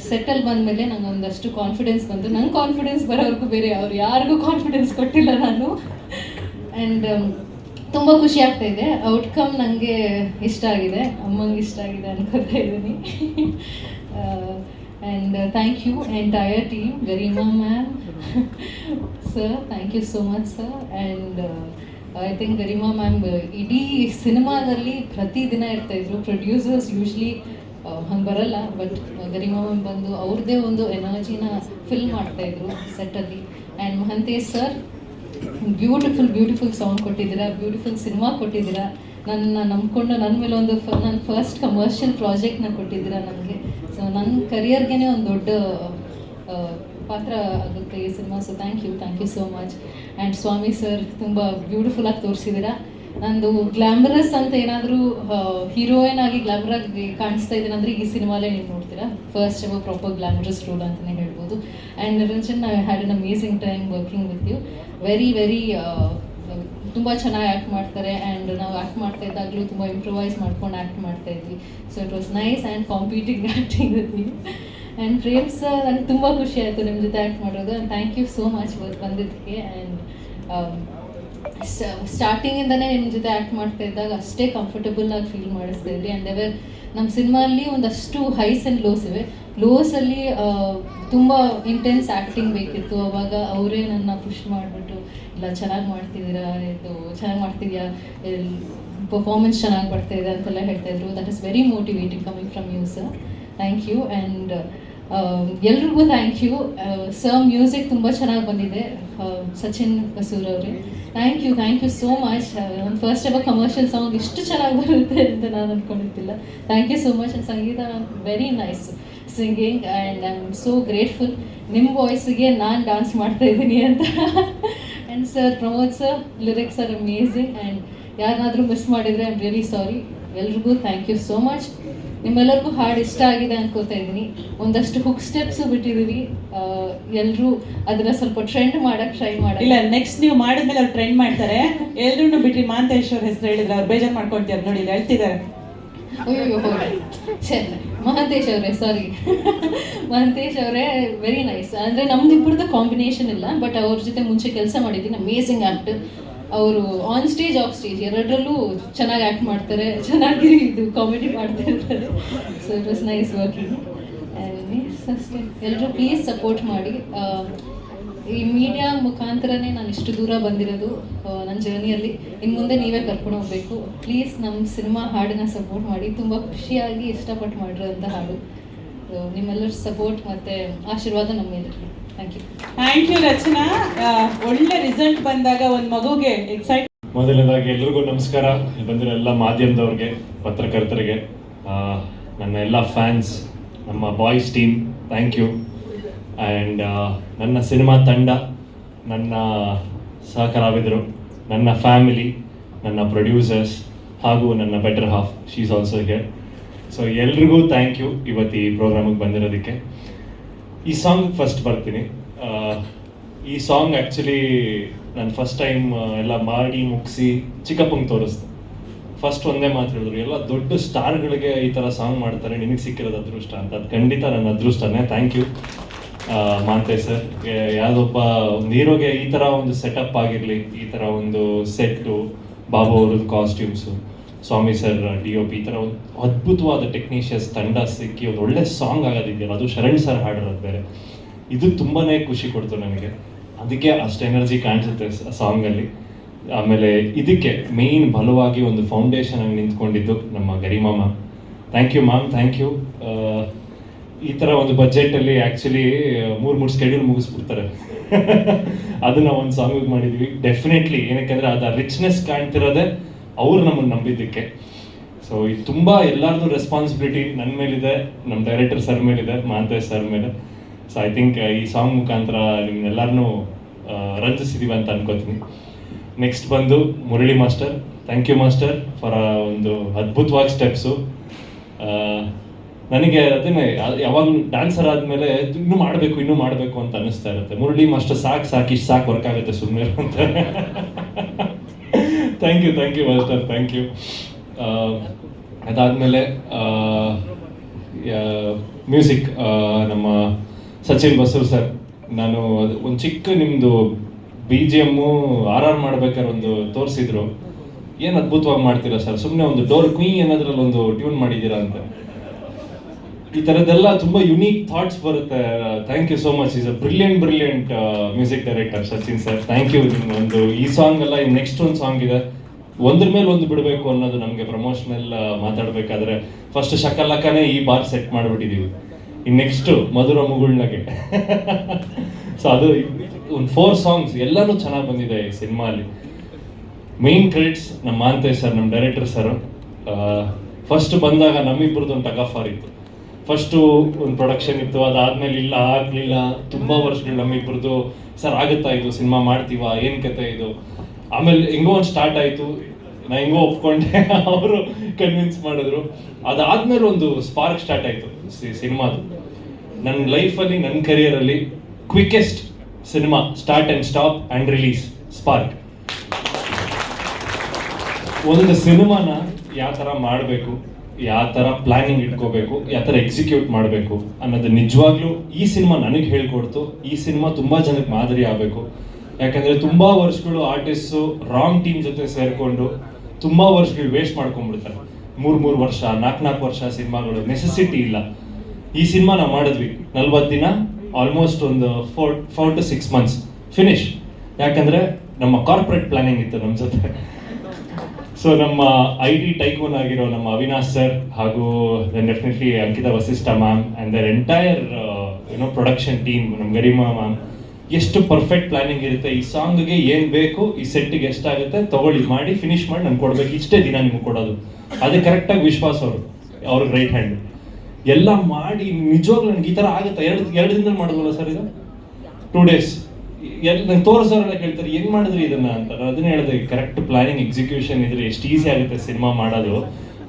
ಸೆಟ್ಟಲ್ಲಿ ಬಂದಮೇಲೆ ನಂಗೆ ಒಂದಷ್ಟು ಕಾನ್ಫಿಡೆನ್ಸ್ ಬಂತು. ನಂಗೆ ಕಾನ್ಫಿಡೆನ್ಸ್ ಬರೋವರೆಗೂ ಬೇರೆ ಅವ್ರು ಯಾರಿಗೂ ಕಾನ್ಫಿಡೆನ್ಸ್ ಕೊಟ್ಟಿಲ್ಲ ನಾನು. ಆ್ಯಂಡ್ ತುಂಬ ಖುಷಿ ಆಗ್ತಾಯಿದೆ. ಔಟ್ಕಮ್ ನನಗೆ ಇಷ್ಟ ಆಗಿದೆ, ಅಮ್ಮಂಗೆ ಇಷ್ಟ ಆಗಿದೆ ಅನ್ಕೋತಾ ಇದ್ದೀನಿ. And thank you entire team, Garima ma'am sir, thank you so much sir. And I think Garima ma'am ಇಡೀ ಸಿನಿಮಾದಲ್ಲಿ ಪ್ರತಿದಿನ ಇರ್ತಾಯಿದ್ರು. ಪ್ರೊಡ್ಯೂಸರ್ಸ್ ಯೂಶ್ವಲಿ ಹಂಗೆ ಬರಲ್ಲ, ಬಟ್ ಗರಿಮಾ ಮ್ಯಾಮ್ ಬಂದು ಅವ್ರದ್ದೇ ಒಂದು ಎನರ್ಜಿನ ಫಿಲ್ ಮಾಡ್ತಾಯಿದ್ರು ಸೆಟ್ಟಲ್ಲಿ. And Mahantesh sir, beautiful song ಕೊಟ್ಟಿದ್ದೀರಾ, ಬ್ಯೂಟಿಫುಲ್ ಸಿನಿಮಾ ಕೊಟ್ಟಿದ್ದೀರಾ. ನನ್ನ ನಂಬ್ಕೊಂಡು ನನ್ನ ಮೇಲೆ ಒಂದು ನನ್ನ ಫಸ್ಟ್ ಕಮರ್ಷಿಯಲ್ ಪ್ರಾಜೆಕ್ಟ್ನ ಕೊಟ್ಟಿದ್ದೀರಾ ನನಗೆ. ಸೊ ನನ್ನ ಕರಿಯರ್ಗೆ ಒಂದು ದೊಡ್ಡ ಪಾತ್ರ ಆಗುತ್ತೆ ಈ cinema. So thank you so much. And Swamy sir, ತುಂಬ ಬ್ಯೂಟಿಫುಲ್ಲಾಗಿ ತೋರಿಸಿದ್ದೀರಾ. ನಂದು ಗ್ಲ್ಯಾಮರಸ್ ಅಂತ ಏನಾದರೂ ಹೀರೋಯಿನ್ ಆಗಿ ಗ್ಲ್ಯಾಮರಾಗಿ ಕಾಣಿಸ್ತಾ ಇದ್ದೀನಿ ಅಂದರೆ ಈ ಸಿನಿಮಾಲೇ ನೀವು ನೋಡ್ತೀರಾ. First ever proper glamorous role ಅಂತಲೇ ಹೇಳ್ಬೋದು. And Niranjan, I had an amazing time working with you. Very ತುಂಬ ಚೆನ್ನಾಗಿ ಆ್ಯಕ್ಟ್ ಮಾಡ್ತಾರೆ. ಆ್ಯಂಡ್ ನಾವು ಆ್ಯಕ್ಟ್ ಮಾಡ್ತಾ ಇದ್ದಾಗಲೂ ತುಂಬ ಇಂಪ್ರೂವೈಸ್ ಮಾಡ್ಕೊಂಡು ಆ್ಯಕ್ಟ್ ಮಾಡ್ತಾ ಇದ್ವಿ. So it was nice and competing acting with you. And Prem sir, ನನಗೆ ತುಂಬ ಖುಷಿ ಆಯಿತು ನಿಮ್ಮ ಜೊತೆ ಆ್ಯಕ್ಟ್ ಮಾಡೋದು. And thank you so much ಬಂದಿದ್ದಕ್ಕೆ. ಆ್ಯಂಡ್ ಸ್ಟಾರ್ಟಿಂಗಿಂದನೇ ನಿಮ್ಮ ಜೊತೆ ಆ್ಯಕ್ಟ್ ಮಾಡ್ತಾ ಇದ್ದಾಗ ಅಷ್ಟೇ ಕಂಫರ್ಟಬಲ್ ಆಗಿ ಫೀಲ್ ಮಾಡಿಸ್ತಾ ಇದ್ರಿ. ಆ್ಯಂಡ್ ಎವರ್ ನಮ್ಮ ಸಿನಿಮಾಲ್ಲಿ ಒಂದಷ್ಟು ಹೈಸ್ ಆ್ಯಂಡ್ ಲೋಸ್ ಇವೆ. ಲೋಸಲ್ಲಿ ತುಂಬ ಇಂಟೆನ್ಸ್ ಆ್ಯಕ್ಟಿಂಗ್ ಬೇಕಿತ್ತು. ಅವಾಗ ಅವರೇ ನನ್ನ ಪುಷ್ ಮಾಡಿಬಿಟ್ಟು ಇಲ್ಲ ಚೆನ್ನಾಗಿ ಮಾಡ್ತಿದ್ದೀರಾ, ಇದು ಚೆನ್ನಾಗಿ ಮಾಡ್ತಿದ್ಯಾ, ಪರ್ಫಾರ್ಮೆನ್ಸ್ ಚೆನ್ನಾಗಿ ಬರ್ತಾಯಿದೆ ಅಂತೆಲ್ಲ ಹೇಳ್ತಾಯಿದ್ರು. That is very motivating coming from you sir. Thank you. And ಎಲ್ರಿಗೂ ಥ್ಯಾಂಕ್ ಯು ಸರ್. ಮ್ಯೂಸಿಕ್ ತುಂಬ ಚೆನ್ನಾಗಿ ಬಂದಿದೆ. ಸಚಿನ್ ಬಸೂರ್ ಅವರೇ ಥ್ಯಾಂಕ್ ಯು ಸೋ ಮಚ್. ನನ್ನ ಫಸ್ಟ್ ಎವರ್ ಕಮರ್ಷಿಯಲ್ ಸಾಂಗ್ ಇಷ್ಟು ಚೆನ್ನಾಗಿ ಬರುತ್ತೆ ಅಂತ ನಾನು ಅಂದ್ಕೊಂಡಿದ್ದಿಲ್ಲ. Thank you so much. And Sangeetha very nice singing and I am so grateful ನಿಮ್ಮ ವಾಯ್ಸಿಗೆ ನಾನು ಡ್ಯಾನ್ಸ್ ಮಾಡ್ತಾ ಇದ್ದೀನಿ ಅಂತ. And sir Pramod sir lyrics are amazing. And ಯಾರನ್ನಾದರೂ ಮಿಸ್ ಮಾಡಿದರೆ ಐ ಆಮ್ ರಿಯಲಿ ಸಾರಿ. ಎಲ್ರಿಗೂ ಥ್ಯಾಂಕ್ ಯು ಸೋ ಮಚ್. ನಿಮ್ಮೆಲ್ಲರಿಗೂ ಹಾಡು ಇಷ್ಟ ಆಗಿದೆ ಅನ್ಕೋತಾ ಇದ್ದೀನಿ. ಒಂದಷ್ಟು ಹುಕ್ ಸ್ಟೆಪ್ಸು ಬಿಟ್ಟಿದ್ದೀವಿ. ಎಲ್ಲರೂ ಅದನ್ನ ಸ್ವಲ್ಪ ಟ್ರೆಂಡ್ ಮಾಡಕ್ಕೆ ಟ್ರೈ ಮಾಡಿ. ಇಲ್ಲ, ನೆಕ್ಸ್ಟ್ ನೀವು ಮಾಡಿದ್ಮೇಲೆ ಅವ್ರು ಟ್ರೆಂಡ್ ಮಾಡ್ತಾರೆ. ಎಲ್ಲರೂ ಬಿಟ್ರಿ ಮಾಂತೇಶ್ ಅವ್ರ ಹೆಸರು ಹೇಳಿದ್ರೆ ಅವ್ರು ಬೇಜಾರು ಮಾಡ್ಕೊಳ್ತಾರೆ ನೋಡಿ, ಇಲ್ಲಿ ಹೇಳ್ತಿದ್ದಾರೆ. ಅಯ್ಯೋ ಸರಿ ಮಹಾಂತೇಶ್ ಅವರೇ, ಸಾರಿ ಮಹಾಂತೇಶ್ ಅವರೇ ವೆರಿ ನೈಸ್. ಅಂದರೆ ನಮ್ದಿಬ್ಬರದ್ದು ಕಾಂಬಿನೇಷನ್ ಇಲ್ಲ, ಬಟ್ ಅವ್ರ ಜೊತೆ ಮುಂಚೆ ಕೆಲಸ ಮಾಡಿದ್ದೀನಿ. ಅಮೇಝಿಂಗ್ ಆ್ಯಕ್ಟರ್ ಅವರು. ಆನ್ ಸ್ಟೇಜ್ ಆಫ್ ಸ್ಟೇಜ್ ಎರಡರಲ್ಲೂ ಚೆನ್ನಾಗಿ ಆ್ಯಕ್ಟ್ ಮಾಡ್ತಾರೆ, ಚೆನ್ನಾಗಿ ಇದು ಕಾಮಿಡಿ ಮಾಡ್ತಾ ಇರ್ತಾರೆ. So it was nice working. ಅಷ್ಟೇ, ಎಲ್ಲರೂ ಪ್ಲೀಸ್ ಸಪೋರ್ಟ್ ಮಾಡಿ. ಈ ಮೀಡಿಯಾ ಮುಖಾಂತರನೇ ನಾನು ಇಷ್ಟು ದೂರ ಬಂದಿರೋದು ನನ್ನ ಜರ್ನಿಯಲ್ಲಿ. ಇನ್ನು ಮುಂದೆ ನೀವೇ ಕರ್ಕೊಂಡು ಹೋಗಬೇಕು. ಪ್ಲೀಸ್ ನಮ್ಮ ಸಿನಿಮಾ ಹಾಡನ್ನ ಸಪೋರ್ಟ್ ಮಾಡಿ. ತುಂಬ ಖುಷಿಯಾಗಿ ಇಷ್ಟಪಟ್ಟು ಮಾಡಿರೋಂಥ ಹಾಡು. ನಿಮ್ಮೆಲ್ಲರ ಸಪೋರ್ಟ್ ಮತ್ತು ಆಶೀರ್ವಾದ ನಮ್ಮ ಮೇಲೆ. ಥ್ಯಾಂಕ್ ಯು ರಚನಾ. ಒಳ್ಳೆ ರಿಸಲ್ಟ್ ಬಂದಾಗ ಒಂದು ಮಗುಗೆ ಎಕ್ಸೈಟ್. ಮೊದಲನೇದಾಗಿ ಎಲ್ರಿಗೂ ನಮಸ್ಕಾರ. ಬಂದಿರೋ ಎಲ್ಲ ಮಾಧ್ಯಮದವ್ರಿಗೆ, ಪತ್ರಕರ್ತರಿಗೆ, ನನ್ನ ಎಲ್ಲ ಫ್ಯಾನ್ಸ್, ನಮ್ಮ boys team, thank you. And ನನ್ನ ಸಿನಿಮಾ ತಂಡ, ನನ್ನ ಸಹಕಲಾವಿದರು, ನನ್ನ ಫ್ಯಾಮಿಲಿ, ನನ್ನ ಪ್ರೊಡ್ಯೂಸರ್ಸ್ ಹಾಗೂ ನನ್ನ better half, she is also here. So ಎಲ್ರಿಗೂ ಥ್ಯಾಂಕ್ ಯು ಇವತ್ತು ಈ ಪ್ರೋಗ್ರಾಮಿಗೆ ಬಂದಿರೋದಕ್ಕೆ. ಈ ಸಾಂಗ್ ಫಸ್ಟ್ ಬರ್ತೀನಿ. ಈ ಸಾಂಗ್ ಆ್ಯಕ್ಚುಲಿ ನಾನು ಫಸ್ಟ್ ಟೈಮ್ ಎಲ್ಲ ಮಾಡಿ ಮುಗಿಸಿ ಚಿಕ್ಕಪ್ಪಂಗೆ ತೋರಿಸ್ದೆ. ಫಸ್ಟ್ ಒಂದೇ ಮಾತು ಹೇಳಿದ್ರು, ಎಲ್ಲ ದೊಡ್ಡ ಸ್ಟಾರ್ಗಳಿಗೆ ಈ ಥರ ಸಾಂಗ್ ಮಾಡ್ತಾರೆ, ನಿನಗೆ ಸಿಕ್ಕಿರೋದು ಅದೃಷ್ಟ ಅಂತ. ಅದು ಖಂಡಿತ ನನ್ನ ಅದೃಷ್ಟನೇ. Thank you Mantesh sir. ಯಾವುದೊಬ್ಬ ಒಂದು ಹೀರೋಗೆ ಈ ಥರ ಒಂದು ಸೆಟಪ್ ಆಗಿರಲಿ, ಈ ಥರ ಒಂದು ಸೆಟ್ಟು, ಬಾಬು ಅವ್ರದ್ದು ಕಾಸ್ಟ್ಯೂಮ್ಸು, ಸ್ವಾಮಿ ಸರ್ DOP, ಈ ಥರ ಒಂದು ಅದ್ಭುತವಾದ ಟೆಕ್ನಿಷಿಯನ್ಸ್ ತಂಡ ಸಿಕ್ಕಿ ಒಂದು ಒಳ್ಳೆ ಸಾಂಗ್ ಆಗೋದಿದೆಯಲ್ಲ, ಅದು ಶರಣ್ ಸರ್ ಹಾಡಿರೋದು ಬೇರೆ. ಇದು ತುಂಬಾ ಖುಷಿ ಕೊಡ್ತು ನನಗೆ. ಅದಕ್ಕೆ ಅಷ್ಟು ಎನರ್ಜಿ ಕಾಣಿಸುತ್ತೆ ಸಾಂಗಲ್ಲಿ. ಆಮೇಲೆ ಇದಕ್ಕೆ ಮೇಯ್ನ್ ಬಲವಾಗಿ ಒಂದು ಫೌಂಡೇಶನ್ ಆಗಿ ನಿಂತ್ಕೊಂಡಿದ್ದು ನಮ್ಮ Garima ma'am. Thank you ma'am, thank you. ಈ ಥರ ಒಂದು ಬಜೆಟಲ್ಲಿ ಆ್ಯಕ್ಚುಲಿ 3 ಸ್ಕೆಡ್ಯೂಲ್ ಮುಗಿಸ್ಬಿಡ್ತಾರೆ. ಅದನ್ನು ಒಂದು ಸಾಂಗಿಗೆ ಮಾಡಿದ್ವಿ. ಡೆಫಿನೆಟ್ಲಿ ಏನಕ್ಕೆಂದರೆ ಅದು ರಿಚ್ನೆಸ್ ಕಾಣ್ತಿರೋದೆ ಅವ್ರು ನಮ್ಮನ್ನು ನಂಬಿದ್ದಕ್ಕೆ. ಸೊ ಇದು ತುಂಬ ಎಲ್ಲರದ್ದು ರೆಸ್ಪಾನ್ಸಿಬಿಲಿಟಿ ನನ್ನ ಮೇಲಿದೆ, ನಮ್ಮ ಡೈರೆಕ್ಟರ್ ಸರ್ ಮೇಲಿದೆ, ಮಾಂತೇಶ್ ಸರ್ ಮೇಲೆ. ಸೊ ಐ ಥಿಂಕ್ ಈ ಸಾಂಗ್ ಮುಖಾಂತರ ನಿಮ್ಮನ್ನೆಲ್ಲರನ್ನೂ ರಂಜಿಸಿದ್ದೀವಿ ಅಂತ ಅನ್ಕೋತೀನಿ. ನೆಕ್ಸ್ಟ್ ಬಂದು Murali master. Thank you master for ಒಂದು ಅದ್ಭುತವಾಗಿ ಸ್ಟೆಪ್ಸು. ನನಗೆ ಅದನ್ನೇ ಯಾವಾಗ ಡ್ಯಾನ್ಸರ್ ಆದಮೇಲೆ ಇನ್ನೂ ಮಾಡಬೇಕು ಅಂತ ಅನ್ನಿಸ್ತಾ ಇರುತ್ತೆ. ಮುರಳಿ ಮಾಸ್ಟರ್ ಸಾಕು ಇಷ್ಟು ಸಾಕು ವರ್ಕ್ ಆಗುತ್ತೆ ಸುಮ್ಮನೆ ಅಂತ. Thank you master, thank you. ಅದಾದಮೇಲೆ ಮ್ಯೂಸಿಕ್ ನಮ್ಮ ಸಚಿನ್ ಬಸೂರ್ ಸರ್. ನಾನು ಒಂದು ಚಿಕ್ಕ ನಿಮ್ಮದು BGM RR ಮಾಡ್ಬೇಕಾದ್ರೆ ಒಂದು ತೋರಿಸಿದ್ರು. ಏನು ಅದ್ಭುತವಾಗಿ ಮಾಡ್ತೀರಾ ಸರ್, ಸುಮ್ಮನೆ ಒಂದು ಡೋರ್ ಕ್ವೀನ್ ಏನಾದ್ರಲ್ಲಿ ಒಂದು ಟ್ಯೂನ್ ಮಾಡಿದ್ದೀರಾ ಅಂತ. ಈ ಥರದ್ದೆಲ್ಲ ತುಂಬ ಯುನೀಕ್ ಥಾಟ್ಸ್ ಬರುತ್ತೆ. Thank you so much. Is a brilliant music director Sachin sir. Thank you. ಒಂದು ಈ ಸಾಂಗ್ ಅಲ್ಲ, ಇನ್ನು ನೆಕ್ಸ್ಟ್ ಒಂದು ಸಾಂಗ್ ಇದೆ, ಒಂದ್ರ ಮೇಲೆ ಒಂದು ಬಿಡಬೇಕು ಅನ್ನೋದು ನಮಗೆ ಪ್ರಮೋಷನಲ್ ಮಾತಾಡಬೇಕಾದ್ರೆ ಫಸ್ಟ್ ಶಕಲಕನೇ ಈ ಬಾರ್ ಸೆಟ್ ಮಾಡಿಬಿಟ್ಟಿದ್ದೀವಿ. ಇನ್ನು ನೆಕ್ಸ್ಟು ಮಧುರ ಮುಗುಳ್ನಗೆ. ಸೊ ಅದು ಒಂದು 4 ಸಾಂಗ್ಸ್ ಎಲ್ಲನೂ ಚೆನ್ನಾಗಿ ಬಂದಿದೆ ಈ ಸಿನಿಮಾಲಿ. ಮೇನ್ ಕ್ರೆಡಿಟ್ಸ್ ನಮ್ಮ ಮಾಂತೇಶ್ ಸರ್, ನಮ್ಮ ಡೈರೆಕ್ಟರ್ ಸರ್. ಫಸ್ಟ್ ಬಂದಾಗ ನಮ್ಮಿಬ್ಬರದ್ದು ಒಂದು ಟಗ್ ಆಫ್ ವಾರ್ ಇತ್ತು. ಫಸ್ಟು ಒಂದು ಪ್ರೊಡಕ್ಷನ್ ಇತ್ತು, ಅದಾದಮೇಲೆ ಇಲ್ಲ ಆಗಲಿಲ್ಲ, ತುಂಬ ವರ್ಷಗಳು ನಮ್ಮಿಬ್ಬರದ್ದು ಸರ್ ಆಗುತ್ತಾ ಇದು ಸಿನಿಮಾ ಮಾಡ್ತೀವಾ, ಏನು ಕತೆ ಇದು. ಆಮೇಲೆ ಹೆಂಗೋ ಒಂದು ಸ್ಟಾರ್ಟ್ ಆಯಿತು, ನಾ ಹೆಂಗೋ ಒಪ್ಕೊಂಡೆ, ಅವರು ಕನ್ವಿನ್ಸ್ ಮಾಡಿದ್ರು. ಅದಾದಮೇಲೆ ಒಂದು ಸ್ಪಾರ್ಕ್ ಸ್ಟಾರ್ಟ್ ಆಯಿತು ಸಿನಿಮಾದು. ನನ್ನ ಲೈಫಲ್ಲಿ, ನನ್ನ ಕರಿಯರಲ್ಲಿ quickest cinema, start and stop and release, spark. ಒಂದು ಸಿನಿಮಾನ ಯಾವ ಥರ ಮಾಡಬೇಕು, ಯಾವ ಥರ ಪ್ಲಾನಿಂಗ್ ಇಟ್ಕೋಬೇಕು, ಯಾವ ಥರ ಎಕ್ಸಿಕ್ಯೂಟ್ ಮಾಡಬೇಕು ಅನ್ನೋದು ನಿಜವಾಗ್ಲೂ ಈ ಸಿನಿಮಾ ನನಗೆ ಹೇಳ್ಕೊಡ್ತು. ಈ ಸಿನಿಮಾ ತುಂಬ ಜನಕ್ಕೆ ಮಾದರಿ ಆಗಬೇಕು. ಯಾಕಂದರೆ ತುಂಬ ವರ್ಷಗಳು ಆರ್ಟಿಸ್ಟು ರಾಂಗ್ ಟೀಮ್ ಜೊತೆ ಸೇರಿಕೊಂಡು ತುಂಬ ವರ್ಷಗಳು ವೇಸ್ಟ್ ಮಾಡ್ಕೊಂಡ್ಬಿಡ್ತಾರೆ. 3 ವರ್ಷ 4 ವರ್ಷ ಸಿನಿಮಾಗಳು ನೆಸೆಸಿಟಿ ಇಲ್ಲ. ಈ ಸಿನಿಮಾ ನಾವು ಮಾಡಿದ್ವಿ 40 ದಿನ, ಆಲ್ಮೋಸ್ಟ್ ಒಂದು 4 to 6 months ಫಿನಿಶ್. ಯಾಕಂದರೆ ನಮ್ಮ ಕಾರ್ಪೊರೇಟ್ ಪ್ಲಾನಿಂಗ್ ಇತ್ತು ನಮ್ಮ ಜೊತೆ. ಸೊ ನಮ್ಮ IT ಟೈಕೋನ್ ಆಗಿರೋ ನಮ್ಮ ಅವಿನಾಶ್ ಸರ್ ಹಾಗೂ definitely Ankita Vasishta ma'am and the entire production team, ನಮ್ಮ ಗರಿಮಾ ಮ್ಯಾಮ್, ಎಷ್ಟು ಪರ್ಫೆಕ್ಟ್ ಪ್ಲಾನಿಂಗ್ ಇರುತ್ತೆ. ಈ ಸಾಂಗ್ಗೆ ಏನು ಬೇಕು, ಈ ಸೆಟ್ಟಿಗೆ ಎಷ್ಟಾಗುತ್ತೆ ತಗೊಳ್ಳಿ, ಮಾಡಿ ಫಿನಿಶ್ ಮಾಡಿ ನಾನು ಕೊಡ್ಬೇಕು, ಇಷ್ಟೇ ದಿನ ನಿಮಗೆ ಕೊಡೋದು. ಅದೇ ಕರೆಕ್ಟಾಗಿ ವಿಶ್ವಾಸ್ ಅವ್ರಿಗೆ ರೈಟ್ ಹ್ಯಾಂಡ್ ಎಲ್ಲ ಮಾಡಿ ನಿಜವಾಗ್ಲೂ ನನಗೆ ಈ ಥರ ಆಗುತ್ತೆ. ಎರಡು ದಿನದಲ್ಲಿ ಮಾಡಿದ್ವಲ್ಲ ಸರ್ ಇದು 2 days. ನಂಗೆ ತೋರಿಸೋರೆಲ್ಲ ಕೇಳ್ತಾರೆ ಏನು ಮಾಡಿದ್ರಿ ಇದನ್ನ ಅಂತ. ಅದನ್ನ ಹೇಳಿದೆ, ಕರೆಕ್ಟ್ ಪ್ಲಾನಿಂಗ್ ಎಕ್ಸಿಕ್ಯೂಷನ್ ಇದ್ರೆ ಎಷ್ಟು ಈಸಿ ಆಗುತ್ತೆ ಸಿನಿಮಾ ಮಾಡೋದು.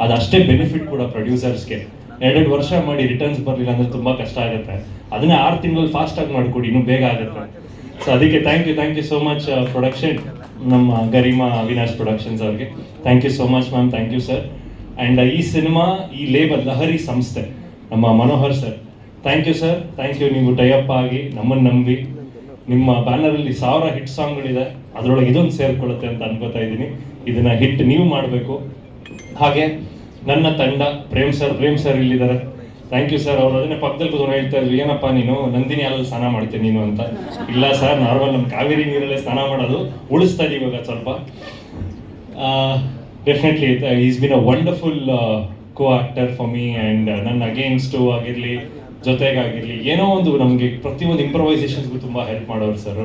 ಅದು ಅಷ್ಟೇ ಬೆನಿಫಿಟ್ ಕೂಡ ಪ್ರೊಡ್ಯೂಸರ್ಸ್ಗೆ. 2 ವರ್ಷ ಮಾಡಿ ರಿಟರ್ನ್ಸ್ ಬರಲಿಲ್ಲ ಅಂದರೆ ತುಂಬ ಕಷ್ಟ ಆಗುತ್ತೆ. ಅದನ್ನೇ 6 ತಿಂಗಳಲ್ಲಿ ಫಾಸ್ಟಾಗಿ ಮಾಡಿಕೊಡಿ, ಇನ್ನೂ ಬೇಗ ಆಗುತ್ತೆ. ಸೊ ಅದಕ್ಕೆ thank you so much production, ನಮ್ಮ ಗರಿಮಾ ಅವಿನಾಶ್ ಪ್ರೊಡಕ್ಷನ್ಸ್ ಅವ್ರಿಗೆ thank you so much ma'am, thank you sir. And ಈ ಸಿನಿಮಾ, ಈ ಲೇಬಲ್ ಲಹರಿ ಸಂಸ್ಥೆ, ನಮ್ಮ Manohar sir, thank you sir, thank you. ನೀವು ಟೈಅಪ್ ಆಗಿ ನಮ್ಮನ್ನು ನಂಬಿ, ನಿಮ್ಮ ಬ್ಯಾನರಲ್ಲಿ 1000 ಹಿಟ್ ಸಾಂಗ್ಗಳಿದೆ, ಅದರೊಳಗೆ ಇದೊಂದು ಸೇರ್ಕೊಳ್ಳುತ್ತೆ ಅಂತ ಅನ್ಕೋತಾ ಇದ್ದೀನಿ. ಇದನ್ನ ಹಿಟ್ ನೀವು ಮಾಡಬೇಕು. ಹಾಗೆ ನನ್ನ ತಂಡ ಪ್ರೇಮ್ ಸರ್ ಇಲ್ಲಿದ್ದಾರೆ, ಥ್ಯಾಂಕ್ ಯು ಸರ್. ಅವ್ರು ಅದನ್ನೇ ಪಕ್ಕದಲ್ಲಿ ಕೂತ್ಕೊಂಡು ಹೇಳ್ತಾ ಇದ್ರು, ಏನಪ್ಪ ನೀನು ನಂದಿನಿ ಹಾಲಲ್ಲಿ ಸ್ನಾನ ಮಾಡ್ತೀನಿ ನೀನು ಅಂತ. ಇಲ್ಲ ಸರ್, ನಾರ್ಮಲ್ ನಮ್ಮ ಕಾವೇರಿ ನೀರಲ್ಲೇ ಸ್ನಾನ ಮಾಡೋದು, ಉಳಿಸ್ತಾ ಇದೀವಿ ಇವಾಗ ಸ್ವಲ್ಪ. Definitely is been a wonderful co actor for me. And ನನ್ನ ಅಗೇನ್ಸ್ಟು ಆಗಿರಲಿ, ಜೊತೆಗಾಗಿರಲಿ, ಏನೋ ಒಂದು ನಮಗೆ ಪ್ರತಿಯೊಂದು ಇಂಪ್ರವೈಸೇಷನ್ಸ್ಗೂ ತುಂಬ ಹೆಲ್ಪ್ ಮಾಡೋರು ಸರ್.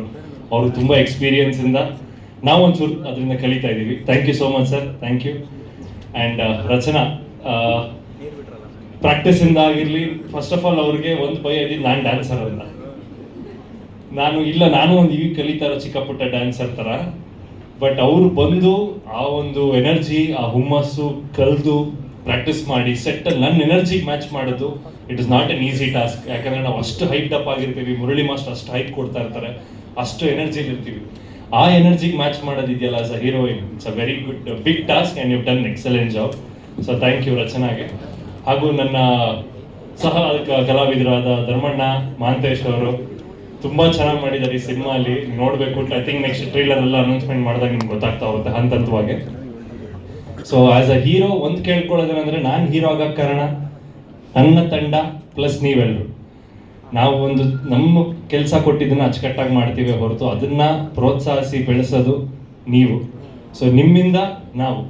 ಅವರು ತುಂಬ ಎಕ್ಸ್ಪೀರಿಯನ್ಸಿಂದ ನಾವು ಒಂಚೂರು ಅದರಿಂದ ಕಲಿತಾ ಇದ್ದೀವಿ. Thank you so much sir, thank you. And Rachana, ಪ್ರಾಕ್ಟೀಸಿಂದ ಆಗಿರಲಿ, ಫಸ್ಟ್ ಆಫ್ ಆಲ್ ಅವ್ರಿಗೆ ಒಂದು ಭಯ ಇದ್ದಿದ್ದು ನಾನು ಡ್ಯಾನ್ಸರ್ ಅಂತ. ನಾನು ಒಂದು ಈಗ ಕಲಿತಾ ಇರೋ ಚಿಕ್ಕ ಪುಟ್ಟ ಡ್ಯಾನ್ಸರ್ ಥರ. ಬಟ್ ಅವರು ಬಂದು ಆ ಒಂದು ಎನರ್ಜಿ, ಆ ಹುಮ್ಮಸ್ಸು ಕಳೆದು ಪ್ರಾಕ್ಟೀಸ್ ಮಾಡಿ ಸೆಟ್ಟಲ್ಲಿ ನನ್ನ ಎನರ್ಜಿಗೆ ಮ್ಯಾಚ್ ಮಾಡೋದು, it is not an easy task. ಯಾಕಂದರೆ ನಾವು ಅಷ್ಟು ಹೈಟ್ ಅಪ್ ಆಗಿರ್ತೀವಿ, ಮುರಳಿ ಮಾಸ್ಟರ್ ಅಷ್ಟು ಹೈಟ್ ಕೊಡ್ತಾ ಇರ್ತಾರೆ, ಅಷ್ಟು ಎನರ್ಜಿಲಿ ಇರ್ತೀವಿ. ಆ ಎನರ್ಜಿಗೆ ಮ್ಯಾಚ್ ಮಾಡೋದಿದೆಯಲ್ಲ as a heroine, it's a very good big task and you done excellent job. So thank you ರಚನಾಗೆ. ಹಾಗೂ ನನ್ನ ಸಹ ಕಲಾವಿದರಾದ ಧರ್ಮಣ್ಣ, ಮಹಾಂತೇಶ್ ಅವರು ತುಂಬ ಚೆನ್ನಾಗಿ ಮಾಡಿದ್ದಾರೆ ಈ ಸಿನಿಮಾಲಿ. ನೋಡಬೇಕು, ಐ ಥಿಂಕ್ ನೆಕ್ಸ್ಟ್ ಟ್ರೈಲರ್ ಎಲ್ಲ ಅನೌನ್ಸ್ಮೆಂಟ್ ಮಾಡಿದಾಗ ನಿಮ್ಗೆ ಗೊತ್ತಾಗ್ತಾ ಹೋಗುತ್ತೆ ಹಂತವಾಗಿ. ಸೊ ಆಸ್ ಅ ಹೀರೋ ಒಂದು ಕೇಳ್ಕೊಳ್ಳೋದೇನೆಂದರೆ, ನಾನು ಹೀರೋ ಆಗೋಕ್ಕೆ ಕಾರಣ ನನ್ನ ತಂಡ ಪ್ಲಸ್ ನೀವೆಲ್ಲರೂ. ನಾವು ಒಂದು ನಮ್ಮ ಕೆಲಸ ಕೊಟ್ಟಿದ್ದನ್ನು ಅಚ್ಚುಕಟ್ಟಾಗಿ ಮಾಡ್ತೀವಿ ಹೊರತು ಅದನ್ನು ಪ್ರೋತ್ಸಾಹಿಸಿ ಬೆಳೆಸೋದು ನೀವು. ಸೊ ನಿಮ್ಮಿಂದ ನಾವು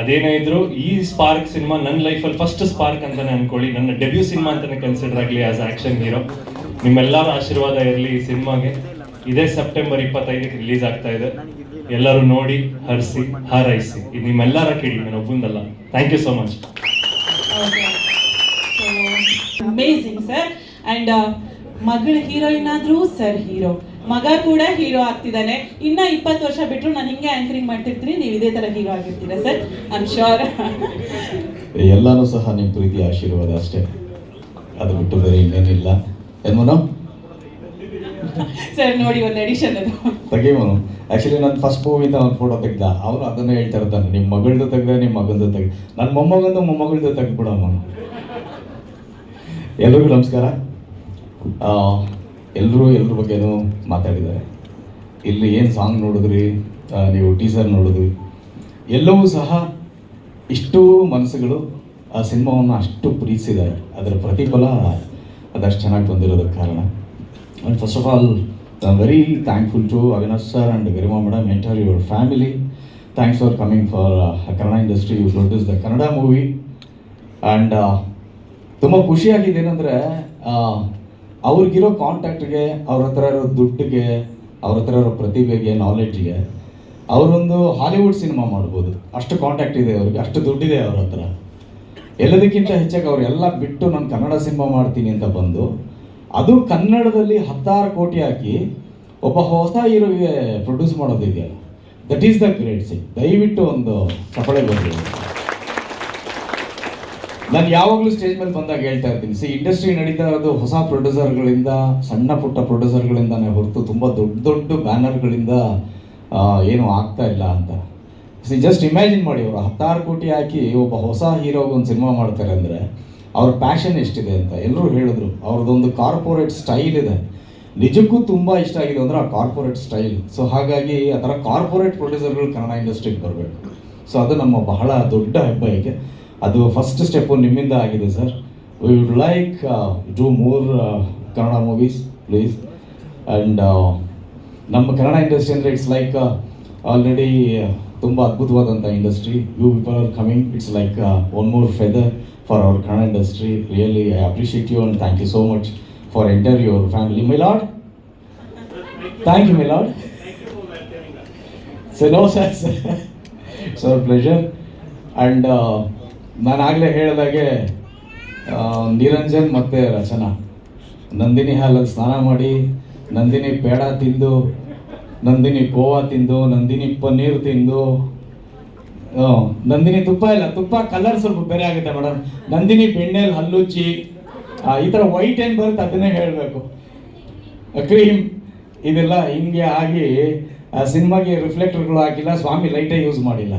ಅದೇನೇ ಇದ್ರು ಈ ಸ್ಪಾರ್ಕ್ ಸಿನಿಮಾ ನನ್ನ ಲೈಫಲ್ಲಿ ಫಸ್ಟ್ ಸ್ಪಾರ್ಕ್ ಅಂತಲೇ ಅಂದ್ಕೊಳ್ಳಿ. ನನ್ನ ಡೆಬ್ಯೂ ಸಿನಿಮಾ ಅಂತಲೇ ಕನ್ಸಿಡರ್ ಆಗಲಿ ಆಸ್ ಆ್ಯಕ್ಷನ್ ಹೀರೋ. ನಿಮ್ಮೆಲ್ಲರ ಆಶೀರ್ವಾದ ಇರಲಿ ಈ ಸಿನಿಮಾಗೆ. ಇದೇ ಸೆಪ್ಟೆಂಬರ್ 25ಕ್ಕೆ ರಿಲೀಸ್ ಆಗ್ತಾ ಇದೆ. ಎಲ್ಲರೂ ನೋಡಿ, ಹರಿಸಿ, ಹಾರೈಸಿ. ಇದು ನಿಮ್ಮೆಲ್ಲರ ಕಿಡಿ, ನಾನು ಒಬ್ಬಂದಲ್ಲ. Thank you so much. Amazing sir. And ಮಗಳ ಹೀರೋಯಿನ್ ಆದ್ರೂ ಸರ್ ಹೀರೋ, ಮಗ ಕೂಡ ಹೀರೋ ಆಗ್ತಿದ್ದಾನೆ. ಇನ್ನ 20 ವರ್ಷ ಬಿಟ್ಟರು ನಾನು ಹಿಂಗೆ ಆಂಕರಿಂಗ್ ಮಾಡ್ತಿರ್ತೀನಿ, ನೀವು ಇದೇ ತರ ಹೀರೋ ಆಗಿರ್ತೀರಾ ಸರ್, ಐ ಆಮ್ ಶೋರ್. ಎಲ್ಲಾನು ಸಹ ನಿಮ್ಮ ಪ್ರೀತಿ ಆಶೀರ್ವಾದ ಅಷ್ಟೇ, ಅದು ಬಿಟ್ಟು ಬೇರೆ ಇನ್ನೇನಿಲ್ಲ. ಏನ್ಮೋನು ಸರ್ ನೋಡಿ ಒಂದು ಎಡಿಷನ್ ಅದು ತೆಗಿಮೋನು. ಆ್ಯಕ್ಚುಲಿ ನನ್ನ ಫಸ್ಟ್ ಮೂವಿಂದ ಒಂದು ಫೋಟೋ ತೆಗ್ದ, ಅವನು ಅದನ್ನೇ ಹೇಳ್ತಾ ಇರ್ತಾನೆ, ನಿಮ್ಮ ಮಗಳದ್ದು ತೆಗ್ದೆ, ನಿಮ್ಮ ಮಗಂದು ತೆಗ್ದು, ನನ್ನ ಮೊಮ್ಮಗಳ್ದು ತೆಗ್ದುಬಿಡಮ್ಮ. ಎಲ್ರಿಗೂ ನಮಸ್ಕಾರ. ಎಲ್ಲರ ಬಗ್ಗೆನೂ ಮಾತಾಡಿದ್ದಾರೆ. ಇಲ್ಲಿ ಏನು ಸಾಂಗ್ ನೋಡಿದ್ರಿ, ನೀವು ಟೀಸರ್ ನೋಡಿದ್ರಿ, ಎಲ್ಲವೂ ಸಹ ಇಷ್ಟು ಮನಸ್ಸುಗಳು ಆ ಸಿನಿಮಾವನ್ನು ಅಷ್ಟು ಪ್ರೀತಿಸಿದ್ದಾರೆ. ಅದರ ಪ್ರತಿಫಲ ಅದಷ್ಟು ಚೆನ್ನಾಗಿ ಬಂದಿರೋದಕ್ಕೆ ಕಾರಣ. And first of all I am very thankful to Avinash sir and Garima madam, enter your family. Thanks for coming for Kannada industry. You produce the Kannada movie. And ತುಂಬ ಖುಷಿಯಾಗಿದೆ ಏನಂದರೆ, ಅವ್ರಿಗಿರೋ ಕಾಂಟ್ಯಾಕ್ಟ್ಗೆ, ಅವ್ರ ಹತ್ರ ಇರೋ ದುಡ್ಡಿಗೆ, ಅವ್ರ ಹತ್ರ ಇರೋ ಪ್ರತಿಭೆಗೆ, ನಾಲೆಡ್ಜ್ಗೆ ಅವರೊಂದು ಹಾಲಿವುಡ್ ಸಿನಿಮಾ ಮಾಡ್ಬೋದು. ಅಷ್ಟು ಕಾಂಟ್ಯಾಕ್ಟ್ ಇದೆ ಅವ್ರಿಗೆ, ಅಷ್ಟು ದುಡ್ಡಿದೆ ಅವ್ರ ಹತ್ರ. ಎಲ್ಲದಕ್ಕಿಂತ ಹೆಚ್ಚಾಗಿ ಅವರೆಲ್ಲ ಬಿಟ್ಟು ನಾನು ಕನ್ನಡ ಸಿನಿಮಾ ಮಾಡ್ತೀನಿ ಅಂತ ಬಂದು, ಅದು ಕನ್ನಡದಲ್ಲಿ 10 ಕೋಟಿ ಹಾಕಿ ಒಬ್ಬ ಹೊಸ ಹೀರೋಗೆ ಪ್ರೊಡ್ಯೂಸ್ ಮಾಡೋದಿದೆಯಲ್ಲ, that is the great thing. ದಯವಿಟ್ಟು ಒಂದು ಚಪ್ಪಳೆ ಬರಲಿ. ನಾನು ಯಾವಾಗಲೂ ಸ್ಟೇಜ್ ಮೇಲೆ ಬಂದಾಗ ಹೇಳ್ತಾ ಇರ್ತೀನಿ, ಇಂಡಸ್ಟ್ರಿ ನಡೀತಾ ಇರೋದು ಹೊಸ ಪ್ರೊಡ್ಯೂಸರ್ಗಳಿಂದ, ಸಣ್ಣ ಪುಟ್ಟ ಪ್ರೊಡ್ಯೂಸರ್ಗಳಿಂದಾನೇ ಹೊರತು ತುಂಬ ದೊಡ್ಡ ಬ್ಯಾನರ್ಗಳಿಂದ ಏನೂ ಆಗ್ತಾ ಇಲ್ಲ ಅಂತ. ಜಸ್ಟ್ ಇಮ್ಯಾಜಿನ್ ಮಾಡಿ, ಅವರು 10 ಕೋಟಿ ಹಾಕಿ ಒಬ್ಬ ಹೊಸ ಹೀರೋಗೆ ಒಂದು ಸಿನಿಮಾ ಮಾಡ್ತಾರೆ ಅಂದರೆ ಅವ್ರ ಪ್ಯಾಷನ್ ಎಷ್ಟಿದೆ ಅಂತ ಎಲ್ಲರೂ ಹೇಳಿದ್ರು. ಅವ್ರದ್ದೊಂದು ಕಾರ್ಪೊರೇಟ್ ಸ್ಟೈಲ್ ಇದೆ. ನಿಜಕ್ಕೂ ತುಂಬ ಇಷ್ಟ ಆಗಿದೆ ಅಂದರೆ ಆ ಕಾರ್ಪೊರೇಟ್ ಸ್ಟೈಲ್. ಸೊ ಹಾಗಾಗಿ ಆ ಥರ ಕಾರ್ಪೊರೇಟ್ ಪ್ರೊಡ್ಯೂಸರ್ಗಳು ಕನ್ನಡ ಇಂಡಸ್ಟ್ರಿಗೆ ಬರಬೇಕು. ಸೊ ಅದು ನಮ್ಮ ಬಹಳ ದೊಡ್ಡ ಹೆಬ್ಬಯಕೆ. ಅದು ಫಸ್ಟ್ ಸ್ಟೆಪ್ಪು ನಿಮ್ಮಿಂದ ಆಗಿದೆ sir. We would like do more Kannada movies please. And ನಮ್ಮ ಕನ್ನಡ ಇಂಡಸ್ಟ್ರಿ ಅಂದರೆ ಇಟ್ಸ್ ಲೈಕ್ ಆಲ್ರೆಡಿ ತುಂಬ ಅದ್ಭುತವಾದಂಥ industry. You people are coming, it's like one more feather for our Kannada industry. Really I appreciate you and thank you so much for entire your family. My lord, thank you my lord. So no sir, it's our pleasure. And ನಾನು ಆಗಲೇ ಹೇಳಿದಾಗೆ ನಿರಂಜನ್ ಮತ್ತು ರಚನಾ ನಂದಿನಿ ಹಾಲಲ್ಲಿ ಸ್ನಾನ ಮಾಡಿ, ನಂದಿನಿ ಪೇಡ ತಿಂದು, ನಂದಿನಿ ಕೋವಾ ತಿಂದು, ನಂದಿನಿ ಪನ್ನೀರ್ ತಿಂದು, ನಂದಿನಿ ತುಪ್ಪ ಇಲ್ಲ, ತುಪ್ಪ ಕಲರ್ ಸ್ವಲ್ಪ ಬೇರೆ ಆಗುತ್ತೆ ಮೇಡಮ್, ನಂದಿನಿ ಬೆಣ್ಣೆಲಿ ಹಲ್ಲುಚ್ಚಿ, ಈ ಥರ ವೈಟ್ ಏನು ಬರುತ್ತೆ ಅದನ್ನೇ ಹೇಳಬೇಕು, ಕ್ರೀಮ್, ಇದೆಲ್ಲ ಹಿಂಗೆ ಆಗಿ ಸಿನಿಮಾಗೆ ರಿಫ್ಲೆಕ್ಟರ್ಗಳು ಹಾಕಿಲ್ಲ, ಸ್ವಾಮಿ ಲೈಟೇ ಯೂಸ್ ಮಾಡಿಲ್ಲ,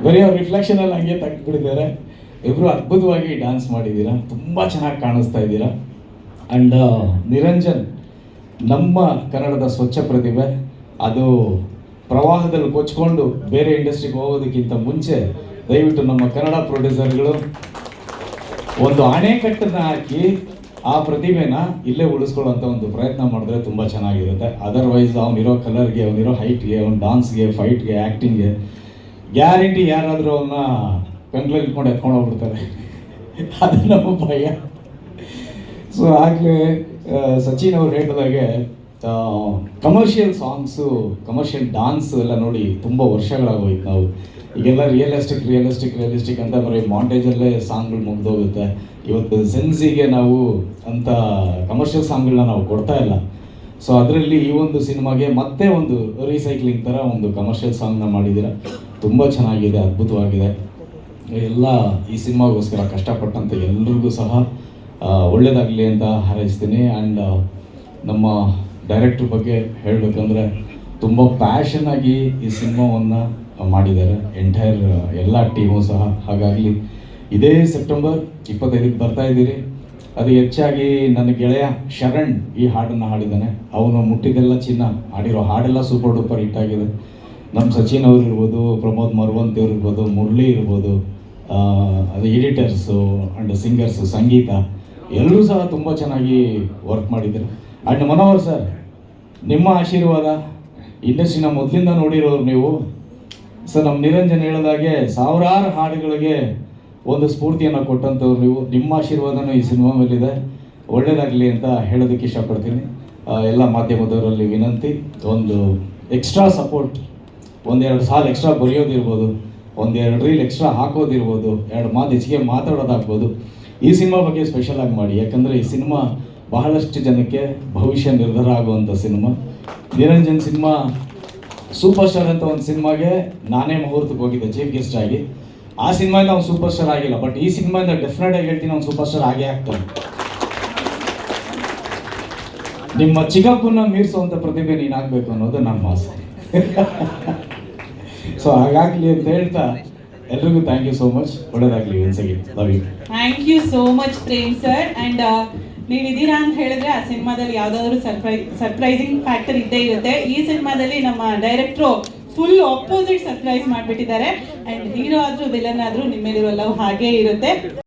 ಬರೀ ಅವ್ರ ರಿಫ್ಲೆಕ್ಷನಲ್ಲಿ ಹಂಗೆ ತೆಗೆದುಬಿಟ್ಟಿದ್ದಾರೆ. ಇಬ್ಬರು ಅದ್ಭುತವಾಗಿ ಡ್ಯಾನ್ಸ್ ಮಾಡಿದ್ದೀರಾ, ತುಂಬ ಚೆನ್ನಾಗಿ ಕಾಣಿಸ್ತಾ ಇದ್ದೀರಾ. ಆ್ಯಂಡ್ ನಿರಂಜನ್ ನಮ್ಮ ಕನ್ನಡದ ಸ್ವಚ್ಛ ಪ್ರತಿಭೆ. ಅದು ಪ್ರವಾಹದಲ್ಲಿ ಕೊಚ್ಕೊಂಡು ಬೇರೆ ಇಂಡಸ್ಟ್ರಿಗೆ ಹೋಗೋದಕ್ಕಿಂತ ಮುಂಚೆ ದಯವಿಟ್ಟು ನಮ್ಮ ಕನ್ನಡ ಪ್ರೊಡ್ಯೂಸರ್ಗಳು ಒಂದು ಅಣೆಕಟ್ಟನ್ನು ಹಾಕಿ ಆ ಪ್ರತಿಭೆನ ಇಲ್ಲೇ ಉಳಿಸ್ಕೊಳ್ಳೋಂಥ ಒಂದು ಪ್ರಯತ್ನ ಮಾಡಿದ್ರೆ ತುಂಬ ಚೆನ್ನಾಗಿರುತ್ತೆ. ಅದರ್ವೈಸ್ ಅವನಿರೋ ಕಲರ್ಗೆ, ಅವನಿರೋ ಹೈಟ್ಗೆ, ಅವನ ಡಾನ್ಸ್ಗೆ, ಫೈಟ್ಗೆ, ಆ್ಯಕ್ಟಿಂಗ್ಗೆ ಗ್ಯಾರಂಟಿ ಯಾರಾದರೂ ಅವನ್ನ ಕಂಕ್ಲಲ್ಲಿ ಇಟ್ಕೊಂಡು ಎತ್ಕೊಂಡು ಹೋಗ್ಬಿಡ್ತಾರೆ. ಅದು ನಮ್ಮ ಭಯ. ಸೊ ಆಗಲೇ ಸಚಿನ್ ಅವ್ರು ಹೇಳಿದಾಗೆ ಕಮರ್ಷಿಯಲ್ ಸಾಂಗ್ಸು, ಕಮರ್ಷಿಯಲ್ ಡ್ಯಾನ್ಸು ಎಲ್ಲ ನೋಡಿ ತುಂಬ ವರ್ಷಗಳಾಗೋಯ್ತು. ನಾವು ಈಗೆಲ್ಲ ರಿಯಲಿಸ್ಟಿಕ್ ಅಂತ ಬರೀ ಮಾಂಟೇಜಲ್ಲೇ ಸಾಂಗ್ಗಳು ಮುಗ್ದೋಗುತ್ತೆ. ಇವತ್ತು ಸೆನ್ಸಿಗೆ ನಾವು ಅಂಥ ಕಮರ್ಷಿಯಲ್ ಸಾಂಗ್ಗಳನ್ನ ನಾವು ಕೊಡ್ತಾ ಇಲ್ಲ. ಸೊ ಅದರಲ್ಲಿ ಈ ಒಂದು ಸಿನಿಮಾಗೆ ಮತ್ತೆ ಒಂದು ರೀಸೈಕ್ಲಿಂಗ್ ಥರ ಒಂದು ಕಮರ್ಷಿಯಲ್ ಸಾಂಗ್ನ ಮಾಡಿದ್ದೀರ. ತುಂಬ ಚೆನ್ನಾಗಿದೆ, ಅದ್ಭುತವಾಗಿದೆ. ಎಲ್ಲ ಈ ಸಿನಿಮಾಗೋಸ್ಕರ ಕಷ್ಟಪಟ್ಟಂಥ ಎಲ್ರಿಗೂ ಸಹ ಒಳ್ಳೆಯದಾಗಲಿ ಅಂತ ಹಾರೈಸ್ತೀನಿ. ಆ್ಯಂಡ್ ನಮ್ಮ ಡೈರೆಕ್ಟ್ರ್ ಬಗ್ಗೆ ಹೇಳಬೇಕಂದ್ರೆ ತುಂಬ ಪ್ಯಾಷನಾಗಿ ಈ ಸಿನಿಮಾವನ್ನು ಮಾಡಿದ್ದಾರೆ, ಎಂಟೈರ್ ಎಲ್ಲ ಟೀಮು ಸಹ. ಹಾಗಾಗಿ ಇದೇ ಸೆಪ್ಟೆಂಬರ್ 25ಕ್ಕೆ ಬರ್ತಾ ಇದ್ದೀರಿ. ಅದು ಹೆಚ್ಚಾಗಿ ನನ್ನ ಗೆಳೆಯ ಶರಣ್ ಈ ಹಾಡನ್ನು ಹಾಡಿದ್ದಾನೆ. ಅವನು ಮುಟ್ಟಿದೆಲ್ಲ ಚಿನ್ನ ಹಾಡಿರೋ ಹಾಡೆಲ್ಲ ಸೂಪರ್ ಡೂಪರ್ ಹಿಟ್ ಆಗಿದೆ. ನಮ್ಮ ಸಚಿನ್ ಅವ್ರು ಇರ್ಬೋದು, ಪ್ರಮೋದ್ ಮರವಂತಿ ಅವ್ರು ಇರ್ಬೋದು, ಮುರಳಿ ಇರ್ಬೋದು, ಅದು ಎಡಿಟರ್ಸು ಆ್ಯಂಡ್ ಸಿಂಗರ್ಸು, ಸಂಗೀತ ಎಲ್ಲರೂ ಸಹ ತುಂಬ ಚೆನ್ನಾಗಿ ವರ್ಕ್ ಮಾಡಿದ್ದಾರೆ. ಆ್ಯಂಡ್ ಮನೋಹರ್ ಸರ್, ನಿಮ್ಮ ಆಶೀರ್ವಾದ, ಇಂಡಸ್ಟ್ರಿನ ಮೊದಲಿಂದ ನೋಡಿರೋರು ನೀವು. ಸರ್, ನಮ್ಮ ನಿರಂಜನ್ ಹೇಳಿದಾಗೆ ಸಾವಿರಾರು ಹಾಡುಗಳಿಗೆ ಒಂದು ಸ್ಫೂರ್ತಿಯನ್ನು ಕೊಟ್ಟಂಥವ್ರು ನೀವು. ನಿಮ್ಮ ಆಶೀರ್ವಾದನೂ ಈ ಸಿನಿಮಾ ಮೇಲಿದೆ. ಒಳ್ಳೆಯದಾಗಲಿ ಅಂತ ಹೇಳೋದಕ್ಕೆ ಇಷ್ಟಪಡ್ತೀನಿ. ಎಲ್ಲ ಮಾಧ್ಯಮದವರಲ್ಲಿ ವಿನಂತಿ, ಒಂದು ಎಕ್ಸ್ಟ್ರಾ ಸಪೋರ್ಟ್, ಒಂದೆರಡು ಸಾಲು ಎಕ್ಸ್ಟ್ರಾ ಬರೆಯೋದಿರ್ಬೋದು, ಒಂದೆರಡು ರೀಲ್ ಎಕ್ಸ್ಟ್ರಾ ಹಾಕೋದಿರ್ಬೋದು, 2 ಮಾತು ಹೆಚ್ಚಿಗೆ ಮಾತಾಡೋದಾಗ್ಬೋದು. ಈ ಸಿನಿಮಾ ಬಗ್ಗೆ ಸ್ಪೆಷಲ್ ಆಗಿ ಮಾಡಿ, ಯಾಕಂದರೆ ಈ ಸಿನಿಮಾ ಬಹಳಷ್ಟು ಜನಕ್ಕೆ ಭವಿಷ್ಯ ನಿರ್ಧಾರ ಆಗುವಂಥ cinema. Niranjan cinema super star ಅಂತ ಒಂದು ಸಿನಿಮಾಗೆ ನಾನೇ ಮುಹೂರ್ತಕ್ಕೆ ಹೋಗಿದ್ದೆ ಚೀಫ್ ಗೆಸ್ಟ್ ಆಗಿ. ಆ ಸಿನಿಮಾಯಿಂದ ಅವ್ನು ಸೂಪರ್ ಸ್ಟಾರ್ ಆಗಿಲ್ಲ, ಬಟ್ ಈ ಸಿನಿಮಾಯಿಂದ ಡೆಫಿನೆಟ್ ಆಗಿ ಹೇಳ್ತೀನಿ ಅವ್ನು ಸೂಪರ್ ಸ್ಟಾರ್ ಆಗೇ ಆಗ್ತಾನೆ. ನಿಮ್ಮ ಚಿಕ್ಕಪ್ಪನ ಮೀರಿಸುವಂಥ ಪ್ರತಿಭೆ ನೀನಾಗಬೇಕು ಅನ್ನೋದು ನಮ್ಮ ಆಸೆ. ಸೊ ಹಾಗಾಗಲಿ ಅಂತ ಹೇಳ್ತಾ ಎಲ್ರಿಗೂ ಥ್ಯಾಂಕ್ ಯು ಸೋ ಮಚ್. ಒಳ್ಳೆಯದಾಗಲಿ. Once again love you. Thank you so much Prem sir. And ನೀವಿದ್ದೀರಾ ಅಂತ ಹೇಳಿದ್ರೆ ಆ ಸಿನಿಮಾದಲ್ಲಿ ಯಾವುದಾದ್ರೂ ಸರ್ಪ್ರೈಸಿಂಗ್ ಫ್ಯಾಕ್ಟರ್ ಇದ್ದೇ ಇರುತ್ತೆ. ಈ ಸಿನಿಮಾದಲ್ಲಿ ನಮ್ಮ ಡೈರೆಕ್ಟ್ರು ಫುಲ್ ಆಪೋಸಿಟ್ ಸರ್ಪ್ರೈಸ್ ಮಾಡಿಬಿಟ್ಟಿದ್ದಾರೆ. ಆ್ಯಂಡ್ ಹೀರೋ ಆದರೂ ವಿಲನ್ ಆದರೂ ನಿಮ್ಮೇಲಿರೋ ಲವ್ ಹಾಗೇ ಇರುತ್ತೆ.